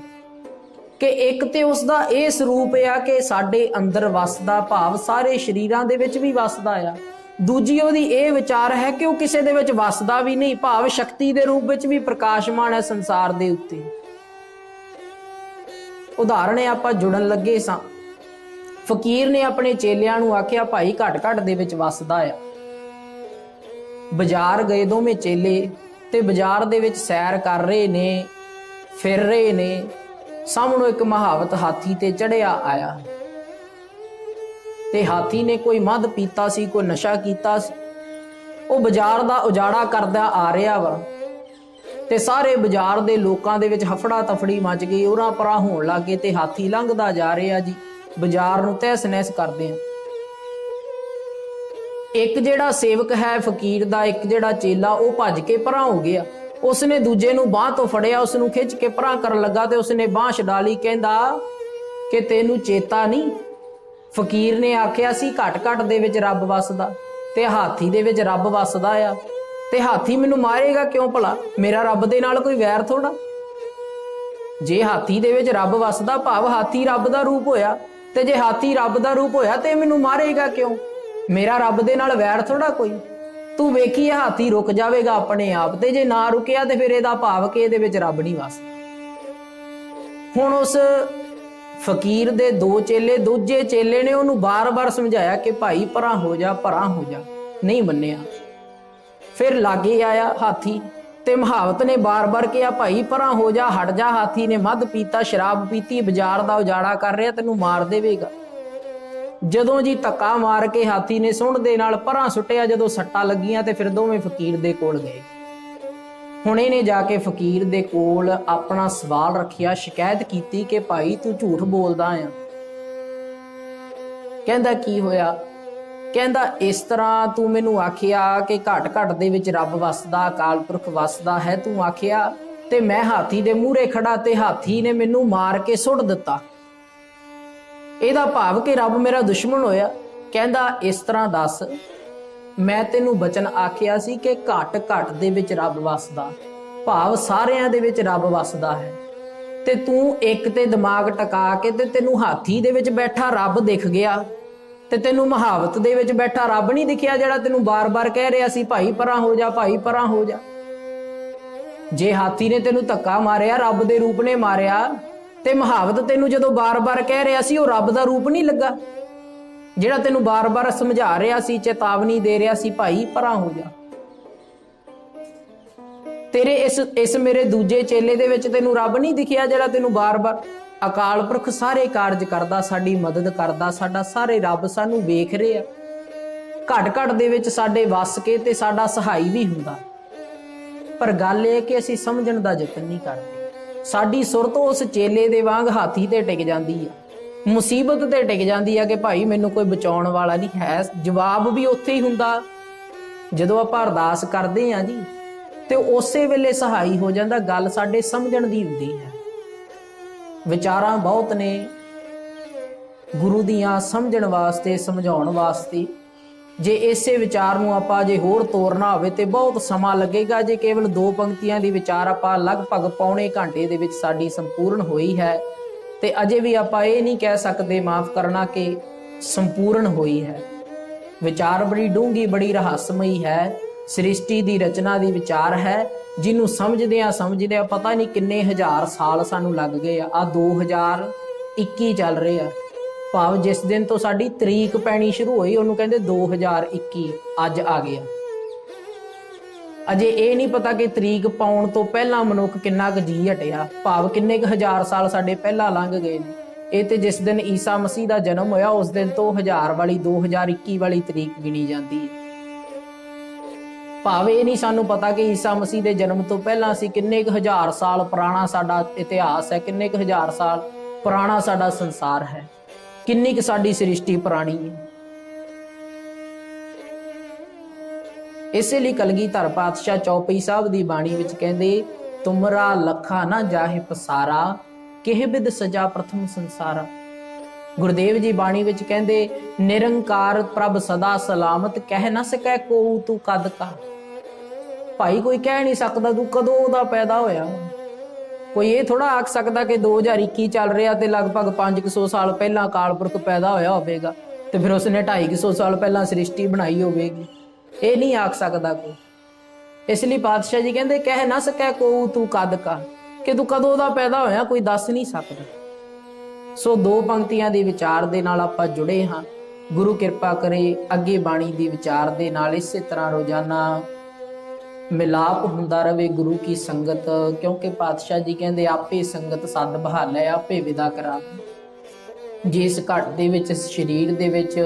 ਕਿ ਇੱਕ ਤੇ ਉਸਦਾ ਇਹ ਸਰੂਪ ਆ ਕਿ ਸਾਡੇ ਅੰਦਰ ਵਸਦਾ, ਭਾਵ ਸਾਰੇ ਸਰੀਰਾਂ ਦੇ ਵਿੱਚ ਵੀ ਵਸਦਾ ਆ। ਦੂਜੀ ਉਹਦੀ ਇਹ ਵਿਚਾਰ ਹੈ ਕਿ ਉਹ ਕਿਸੇ ਦੇ ਵਿੱਚ ਵਸਦਾ ਵੀ ਨਹੀਂ, ਭਾਵ ਸ਼ਕਤੀ ਦੇ ਰੂਪ ਵਿੱਚ ਵੀ ਪ੍ਰਕਾਸ਼ਮਾਨ ਹੈ ਸੰਸਾਰ ਦੇ ਉੱਤੇ। ਉਦਾਹਰਣ ਆਪਾਂ ਜੁੜਨ ਲੱਗੇ ਸਾਂ, ਫਕੀਰ ਨੇ ਆਪਣੇ ਚੇਲਿਆਂ ਨੂੰ ਆਖਿਆ ਭਾਈ ਘਟ ਘਟ ਦੇ ਵਿੱਚ ਵਸਦਾ ਆ। ਬਾਜ਼ਾਰ ਗਏ ਦੋਵੇਂ ਚੇਲੇ, ਤੇ ਬਾਜ਼ਾਰ ਦੇ ਵਿੱਚ ਸੈਰ ਕਰ ਰਹੇ ਨੇ, ਫਿਰ ਰਹੇ ਨੇ। ਸਾਹਮਣੋਂ ਇੱਕ ਮਹਾਵਤ ਹਾਥੀ ਤੇ ਚੜਿਆ ਆਇਆ, ਤੇ ਹਾਥੀ ਨੇ ਕੋਈ ਮਦ ਪੀਤਾ ਸੀ, ਕੋਈ ਨਸ਼ਾ ਕੀਤਾ ਸੀ। ਉਹ ਬਾਜ਼ਾਰ ਦਾ ਉਜਾੜਾ ਕਰਦਾ ਆ ਰਿਹਾ ਵਾ, ਤੇ ਸਾਰੇ ਬਾਜ਼ਾਰ ਦੇ ਲੋਕਾਂ ਦੇ ਵਿੱਚ ਹਫੜਾ ਤਫੜੀ ਮਚ ਗਈ, ਉਰਾਂ ਪਰਾਂ ਹੋਣ ਲੱਗੇ ਤੇ ਹਾਥੀ ਲੰਘਦਾ ਜਾ ਰਿਹਾ ਜੀ, ਬਾਜ਼ਾਰ ਨੂੰ ਤਹਿਸ ਨਹਿਸ ਕਰਦੇ ਆ। ਇੱਕ ਜਿਹੜਾ ਸੇਵਕ ਹੈ ਫਕੀਰ ਦਾ, ਇੱਕ ਜਿਹੜਾ ਚੇਲਾ, ਉਹ ਭੱਜ ਕੇ ਪਰਾਂ ਹੋ ਗਿਆ। ਉਸਨੇ ਦੂਜੇ ਨੂੰ ਬਾਂਹ ਤੋਂ ਫੜਿਆ, ਉਸਨੂੰ ਖਿੱਚ ਕੇ ਪਰਾਂ ਕਰਨ ਲੱਗਾ ਤੇ ਉਸਨੇ ਬਾਂਹ ਛਡਾ ਲਈ। ਕਹਿੰਦਾ ਕਿ ਤੈਨੂੰ ਚੇਤਾ ਨਹੀਂ, ਫਕੀਰ ਨੇ ਆਖਿਆ ਸੀ ਘਟ ਘਟ ਦੇ ਵਿੱਚ ਰੱਬ ਵਸਦਾ, ਤੇ ਹਾਥੀ ਦੇ ਵਿੱਚ ਰੱਬ ਵਸਦਾ ਆ, ਤੇ ਹਾਥੀ ਮੈਨੂੰ ਮਾਰੇਗਾ ਕਿਉਂ ਭਲਾ? ਮੇਰਾ ਰੱਬ ਦੇ ਨਾਲ ਕੋਈ ਵੈਰ ਥੋੜਾ। ਜੇ ਹਾਥੀ ਦੇ ਵਿੱਚ ਰੱਬ ਵਸਦਾ, ਭਾਵ ਹਾਥੀ ਰੱਬ ਦਾ ਰੂਪ ਹੋਇਆ, ਤੇ ਜੇ ਹਾਥੀ ਰੱਬ ਦਾ ਰੂਪ ਹੋਇਆ ਤੇ ਮੈਨੂੰ ਮਾਰੇਗਾ ਕਿਉਂ? ਮੇਰਾ ਰੱਬ ਦੇ ਨਾਲ ਵੈਰ ਥੋੜਾ ਕੋਈ। ਤੂੰ ਵੇਖੀ ਹਾਥੀ ਰੁਕ ਜਾਵੇਗਾ ਆਪਣੇ ਆਪ, ਤੇ ਜੇ ਨਾ ਰੁਕਿਆ ਤੇ ਫਿਰ ਇਹਦਾ ਭਾਵ ਕਿ ਇਹਦੇ ਵਿੱਚ ਰੱਬ ਨਹੀਂ ਵਸਦਾ। ਹੁਣ ਉਸ ਫਕੀਰ ਦੇ ਦੋ ਚੇਲੇ, ਦੂਜੇ ਚੇਲੇ ਨੇ ਉਹਨੂੰ ਬਾਰ-ਬਾਰ ਸਮਝਾਇਆ ਕਿ ਭਾਈ ਪਰਾਂ ਹੋ ਜਾ, ਪਰਾਂ ਹੋ ਜਾ, ਨਹੀਂ ਮੰਨਿਆ। ਫਿਰ ਲਾਗੇ ਆਇਆ ਹਾਥੀ ਤੇ ਮਹਾਵਤ ਨੇ ਬਾਰ-ਬਾਰ ਕਿਹਾ ਭਾਈ ਪਰਾਂ ਹੋ ਜਾ, ਹਟ ਜਾ। ਹਾਥੀ ਨੇ ਮਦ ਪੀਤਾ, ਸ਼ਰਾਬ ਪੀਤੀ, ਬਾਜ਼ਾਰ ਦਾ ਉਜਾੜਾ ਕਰ ਰਿਹਾ, ਤੈਨੂੰ ਮਾਰ ਦੇਵੇਗਾ। ਜਦੋਂ ਜੀ ਧੱਕਾ ਮਾਰ ਕੇ ਹਾਥੀ ਨੇ ਸੁੰਡ ਦੇ ਨਾਲ ਪਰਾਂ ਸੁੱਟਿਆ, ਜਦੋਂ ਸੱਟਾਂ ਲੱਗੀਆਂ ਤੇ ਫਿਰ ਦੋਵੇਂ ਫਕੀਰ ਦੇ ਕੋਲ ਗਏ। ਹੁਣ ਇਹਨੇ ਜਾ ਕੇ ਫਕੀਰ ਦੇ ਕੋਲ ਆਪਣਾ ਸਵਾਲ ਰੱਖਿਆ, ਸ਼ਿਕਾਇਤ ਕੀਤੀ ਕਿ ਭਾਈ ਤੂੰ ਝੂਠ ਬੋਲਦਾ ਆ। ਕਹਿੰਦਾ ਕੀ ਹੋਇਆ? ਕਹਿੰਦਾ ਇਸ ਤਰ੍ਹਾਂ ਤੂੰ ਮੈਨੂੰ ਆਖਿਆ ਕਿ ਘਟ ਘਟ ਦੇ ਵਿੱਚ ਰੱਬ ਵਸਦਾ, ਅਕਾਲ ਪੁਰਖ ਵਸਦਾ ਹੈ, ਤੂੰ ਆਖਿਆ, ਤੇ ਮੈਂ ਹਾਥੀ ਦੇ ਮੂਹਰੇ ਖੜਾ ਤੇ ਹਾਥੀ ਨੇ ਮੈਨੂੰ ਮਾਰ ਕੇ ਸੁੱਟ ਦਿੱਤਾ। ਇਹਦਾ ਭਾਵ ਕਿ ਰੱਬ ਮੇਰਾ ਦੁਸ਼ਮਣ ਹੋਇਆ। ਕਹਿੰਦਾ ਇਸ ਤਰ੍ਹਾਂ ਦੱਸ, ਮੈਂ ਤੈਨੂੰ ਬਚਨ ਆਖਿਆ ਸੀ ਕਿ ਘਟ ਘਟ ਦੇ ਵਿੱਚ ਰੱਬ ਵਸਦਾ, ਭਾਵ ਸਾਰਿਆਂ ਦੇ ਵਿੱਚ ਰੱਬ ਵਸਦਾ ਹੈ, ਤੇ ਤੂੰ ਇੱਕ ਤੇ ਦਿਮਾਗ ਟਿਕਾ ਕੇ ਤੇ ਤੈਨੂੰ ਹਾਥੀ ਦੇ ਵਿੱਚ ਬੈਠਾ ਰੱਬ ਦਿਖ ਗਿਆ, ਤੇ ਤੈਨੂੰ ਮਹਾਵਤ ਦੇ ਵਿੱਚ ਬੈਠਾ ਰੱਬ ਨਹੀਂ ਦਿਖਿਆ ਜਿਹੜਾ ਤੈਨੂੰ ਬਾਰ-ਬਾਰ ਕਹਿ ਰਿਹਾ ਸੀ ਭਾਈ ਪਰਾਂ ਹੋ ਜਾ, ਭਾਈ ਪਰਾਂ ਹੋ ਜਾ। ਜੇ ਹਾਥੀ ਨੇ ਤੈਨੂੰ ਧੱਕਾ ਮਾਰਿਆ, ਰੱਬ ਦੇ ਰੂਪ ਨੇ ਮਾਰਿਆ, ਤੇ ਮਹਾਵਤ ਤੈਨੂੰ ਜਦੋਂ ਬਾਰ-ਬਾਰ ਕਹਿ ਰਿਹਾ ਸੀ ਉਹ ਰੱਬ ਦਾ ਰੂਪ ਨਹੀਂ ਲੱਗਾ ਜਿਹੜਾ ਤੈਨੂੰ ਬਾਰ-ਬਾਰ ਸਮਝਾ ਰਿਹਾ ਸੀ, ਚੇਤਾਵਨੀ ਦੇ ਰਿਹਾ ਸੀ ਭਾਈ ਪਰਾਂ ਹੋ ਜਾ। ਤੇਰੇ ਇਸ ਮੇਰੇ ਦੂਜੇ ਚੇਲੇ ਦੇ ਵਿੱਚ ਤੈਨੂੰ ਰੱਬ ਨਹੀਂ ਦਿਖਿਆ ਜਿਹੜਾ ਤੈਨੂੰ ਬਾਰ-ਬਾਰ? ਅਕਾਲ ਪੁਰਖ ਸਾਰੇ ਕਾਰਜ ਕਰਦਾ, ਸਾਡੀ ਮਦਦ ਕਰਦਾ, ਸਾਡਾ ਸਾਰੇ ਰੱਬ ਸਾਨੂੰ ਵੇਖ ਰਹੇ ਆ, ਘਟ ਘਟ ਦੇ ਵਿੱਚ ਸਾਡੇ ਵਸ ਕੇ ਤੇ ਸਾਡਾ ਸਹਾਈ ਵੀ ਹੁੰਦਾ। ਪਰ ਗੱਲ ਇਹ ਕਿ ਅਸੀਂ ਸਮਝਣ ਦਾ ਯਤਨ ਨਹੀਂ ਕਰਦੇ। ਸਾਡੀ ਸੁਰਤ ਉਸ ਚੇਲੇ ਦੇ ਵਾਂਗ ਹਾਥੀ ਤੇ ਟਿਕ ਜਾਂਦੀ ਆ, ਮੁਸੀਬਤ ਤੇ ਟਿਕ ਜਾਂਦੀ ਆ ਕਿ ਭਾਈ ਮੈਨੂੰ ਕੋਈ ਬਚਾਉਣ ਵਾਲਾ ਨਹੀਂ ਹੈ। ਜਵਾਬ ਵੀ ਉੱਥੇ ਹੀ ਹੁੰਦਾ ਜਦੋਂ ਆਪਾਂ ਅਰਦਾਸ ਕਰਦੇ ਆ ਜੀ, ਤੇ ਉਸੇ ਵੇਲੇ ਸਹਾਈ ਹੋ ਜਾਂਦਾ। ਗੱਲ ਸਾਡੇ ਸਮਝਣ ਦੀ ਹੁੰਦੀ ਹੈ। ਵਿਚਾਰਾਂ ਬਹੁਤ ਨੇ ਗੁਰੂ ਦੀਆਂ ਸਮਝਣ ਵਾਸਤੇ, ਸਮਝਾਉਣ ਵਾਸਤੇ। ਜੇ ਇਸੇ ਵਿਚਾਰ ਨੂੰ ਆਪਾਂ ਜੇ ਹੋਰ ਤੋਰਨਾ ਹੋਵੇ ਤੇ ਬਹੁਤ ਸਮਾਂ ਲੱਗੇਗਾ। ਜੇ ਕੇਵਲ ਦੋ ਪੰਕਤੀਆਂ ਦੀ ਵਿਚਾਰ ਆਪਾਂ ਲਗਭਗ ਪੌਣੇ ਘੰਟੇ ਦੇ ਵਿੱਚ ਸਾਡੀ ਸੰਪੂਰਨ ਹੋਈ ਹੈ, ਤੇ ਅਜੇ ਵੀ ਆਪਾਂ ਇਹ ਨਹੀਂ ਕਹਿ ਸਕਦੇ, ਮਾਫ ਕਰਨਾ, ਕਿ ਸੰਪੂਰਨ ਹੋਈ ਹੈ। ਵਿਚਾਰ ਬੜੀ ਡੂੰਘੀ, ਬੜੀ ਰਹੱਸਮਈ ਹੈ। ਸ੍ਰਿਸ਼ਟੀ ਦੀ ਰਚਨਾ ਦੀ ਵਿਚਾਰ ਹੈ, ਜਿਹਨੂੰ ਸਮਝਦਿਆਂ ਪਤਾ ਨਹੀਂ ਕਿੰਨੇ ਹਜ਼ਾਰ ਸਾਲ ਸਾਨੂੰ ਲੱਗ ਗਏ ਆ। 2021 ਚੱਲ ਰਹੇ ਆ, ਭਾਵ ਜਿਸ ਦਿਨ ਤੋਂ ਸਾਡੀ ਤਰੀਕ ਪੈਣੀ ਸ਼ੁਰੂ ਹੋਈ ਉਹਨੂੰ ਕਹਿੰਦੇ 2021 ਅੱਜ ਆ ਗਿਆ। ਅਜੇ ਇਹ ਨਹੀਂ ਪਤਾ ਕਿ ਤਰੀਕ ਪਾਉਣ ਤੋਂ ਪਹਿਲਾਂ ਮਨੁੱਖ ਕਿੰਨਾ ਕੁ ਜੀ ਹਟਿਆ, ਭਾਵ ਕਿੰਨੇ ਕੁ ਹਜ਼ਾਰ ਸਾਲ ਸਾਡੇ ਪਹਿਲਾਂ ਲੰਘ ਗਏ ਨੇ। ਇਹ ਤੇ ਜਿਸ ਦਿਨ ਈਸਾ ਮਸੀਹ ਦਾ ਜਨਮ ਹੋਇਆ ਉਸ ਦਿਨ ਤੋਂ 2021 ਵਾਲੀ ਤਰੀਕ ਗਿਣੀ ਜਾਂਦੀ ਹੈ। ਭਾਵ ਇਹ ਨਹੀਂ ਸਾਨੂੰ ਪਤਾ ਕਿ ਈਸਾ ਮਸੀਹ ਦੇ ਜਨਮ ਤੋਂ ਪਹਿਲਾਂ ਅਸੀਂ ਕਿੰਨੇ ਕੁ ਹਜ਼ਾਰ ਸਾਲ ਪੁਰਾਣਾ ਸਾਡਾ ਇਤਿਹਾਸ ਹੈ, ਕਿੰਨੇ ਕੁ ਹਜ਼ਾਰ ਸਾਲ ਪੁਰਾਣਾ ਸਾਡਾ ਸੰਸਾਰ ਹੈ, ਕਿੰਨੀ ਕੁ ਸਾਡੀ ਸ੍ਰਿਸ਼ਟੀ ਪੁਰਾਣੀ ਹੈ। ਇਸੇ ਲਈ ਕਲਗੀਧਰ ਪਾਤਸ਼ਾਹ ਚੌਪਈ ਸਾਹਿਬ ਦੀ ਬਾਣੀ ਵਿੱਚ ਕਹਿੰਦੇ, ਤੁਮਰਾ ਲਖਾ ਨਾ ਜਾਹੇ ਪਸਾਰਾ, ਕਿਹ ਬਿਦ ਸਜਾ ਪ੍ਰਥਮ ਸੰਸਾਰਾ। ਗੁਰਦੇਵ ਜੀ ਬਾਣੀ ਵਿੱਚ ਕਹਿੰਦੇ, ਨਿਰੰਕਾਰ ਪ੍ਰਭ ਸਦਾ ਸਲਾਮਤ, ਕਹਿ ਨਾ ਸਕੈ ਕੋ ਤੂੰ ਕਦ ਕਾ। ਭਾਈ ਕੋਈ ਕਹਿ ਨਹੀਂ ਸਕਦਾ ਤੂੰ ਕਦੋਂ ਉਹਦਾ ਪੈਦਾ ਹੋਇਆ। ਕੋਈ ਇਹ ਥੋੜਾ ਆਖ ਸਕਦਾ ਕਿ 2021 ਚੱਲ ਰਿਹਾ ਤੇ ਲਗਭਗ 500 ਸਾਲ ਪਹਿਲਾਂ ਅਕਾਲ ਪੁਰਖ ਪੈਦਾ ਹੋਇਆ ਹੋਵੇਗਾ, ਤੇ ਫਿਰ ਉਸਨੇ 250 ਸਾਲ ਪਹਿਲਾਂ ਸ੍ਰਿਸ਼ਟੀ ਬਣਾਈ ਹੋਵੇਗੀ। ਇਹ ਨਹੀਂ ਆਖ ਸਕਦਾ ਕੋਈ। ਇਸ ਲਈ ਪਾਤਸ਼ਾਹ ਜੀ ਕਹਿੰਦੇ, ਕਹਿ ਨਾ ਸਕੈ ਕੋ ਤੂੰ ਕਦ ਕਾ, ਕਿ ਤੂੰ ਕਦੋਂ ਦਾ ਪੈਦਾ ਹੋਇਆ ਕੋਈ ਦੱਸ ਨਹੀਂ ਸਕਦਾ। ਸੋ ਦੋ ਪੰਕਤੀਆਂ ਦੇ ਵਿਚਾਰ ਦੇ ਨਾਲ ਆਪਾਂ ਜੁੜੇ ਹਾਂ। ਗੁਰੂ ਕਿਰਪਾ ਕਰੇ ਅੱਗੇ ਬਾਣੀ ਦੀ ਵਿਚਾਰ ਦੇ ਨਾਲ ਇਸੇ ਤਰ੍ਹਾਂ ਰੋਜ਼ਾਨਾ ਮਿਲਾਪ ਹੁੰਦਾ ਰਵੇ ਗੁਰੂ ਕੀ ਸੰਗਤ, ਕਿਉਂਕਿ ਪਾਤਸ਼ਾਹ ਜੀ ਕਹਿੰਦੇ ਆਪੇ ਸੰਗਤ ਸੱਦ ਬਹਾਲੇ, ਆਪੇ ਵਿਦਾ ਕਰਾ। ਜਿਸ ਘਟ ਦੇ ਵਿੱਚ, ਸਰੀਰ ਦੇ ਵਿੱਚ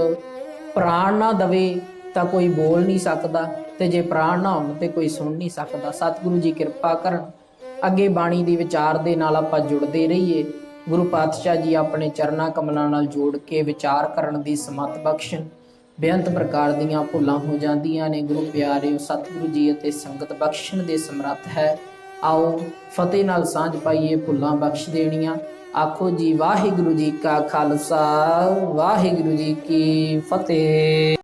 ਪ੍ਰਾਣ ਨਾ ਦਵੇ ਤਾਂ ਕੋਈ ਬੋਲ ਨਹੀਂ ਸਕਦਾ। ਤੇ ਜੇ ਪ੍ਰਾਣ ਨਾ ਹੋਣ ਤੇ ਕੋਈ ਸੁਣ ਨਹੀਂ ਸਕਦਾ। ਸਤਿਗੁਰੂ ਜੀ ਕਿਰਪਾ ਕਰਨ, ਅੱਗੇ ਬਾਣੀ ਦੀ ਵਿਚਾਰ ਦੇ ਨਾਲ ਆਪਾਂ ਜੁੜਦੇ ਰਹੀਏ। ਗੁਰੂ ਪਾਤਸ਼ਾਹ ਜੀ ਆਪਣੇ ਚਰਨਾਂ ਕਮਲਾਂ ਨਾਲ ਜੋੜ ਕੇ ਵਿਚਾਰ ਕਰਨ ਦੀ ਸਮੱਤ ਬਖਸ਼ਣ। ਬੇਅੰਤ ਪ੍ਰਕਾਰ ਦੀਆਂ ਭੁੱਲਾਂ ਹੋ ਜਾਂਦੀਆਂ ਨੇ ਗੁਰੂ ਪਿਆਰਿਓ, ਸਤਿਗੁਰੂ ਜੀ ਅਤੇ ਸੰਗਤ ਬਖਸ਼ਣ ਦੇ ਸਮਰੱਥ ਹੈ। ਆਓ ਫਤਿਹ ਨਾਲ ਸਾਂਝ ਪਾਈਏ, ਭੁੱਲਾਂ ਬਖਸ਼ ਦੇਣੀਆਂ। ਆਖੋ ਜੀ ਵਾਹਿਗੁਰੂ ਜੀ ਕਾ ਖਾਲਸਾ, ਵਾਹਿਗੁਰੂ ਜੀ ਕੀ ਫਤਿਹ।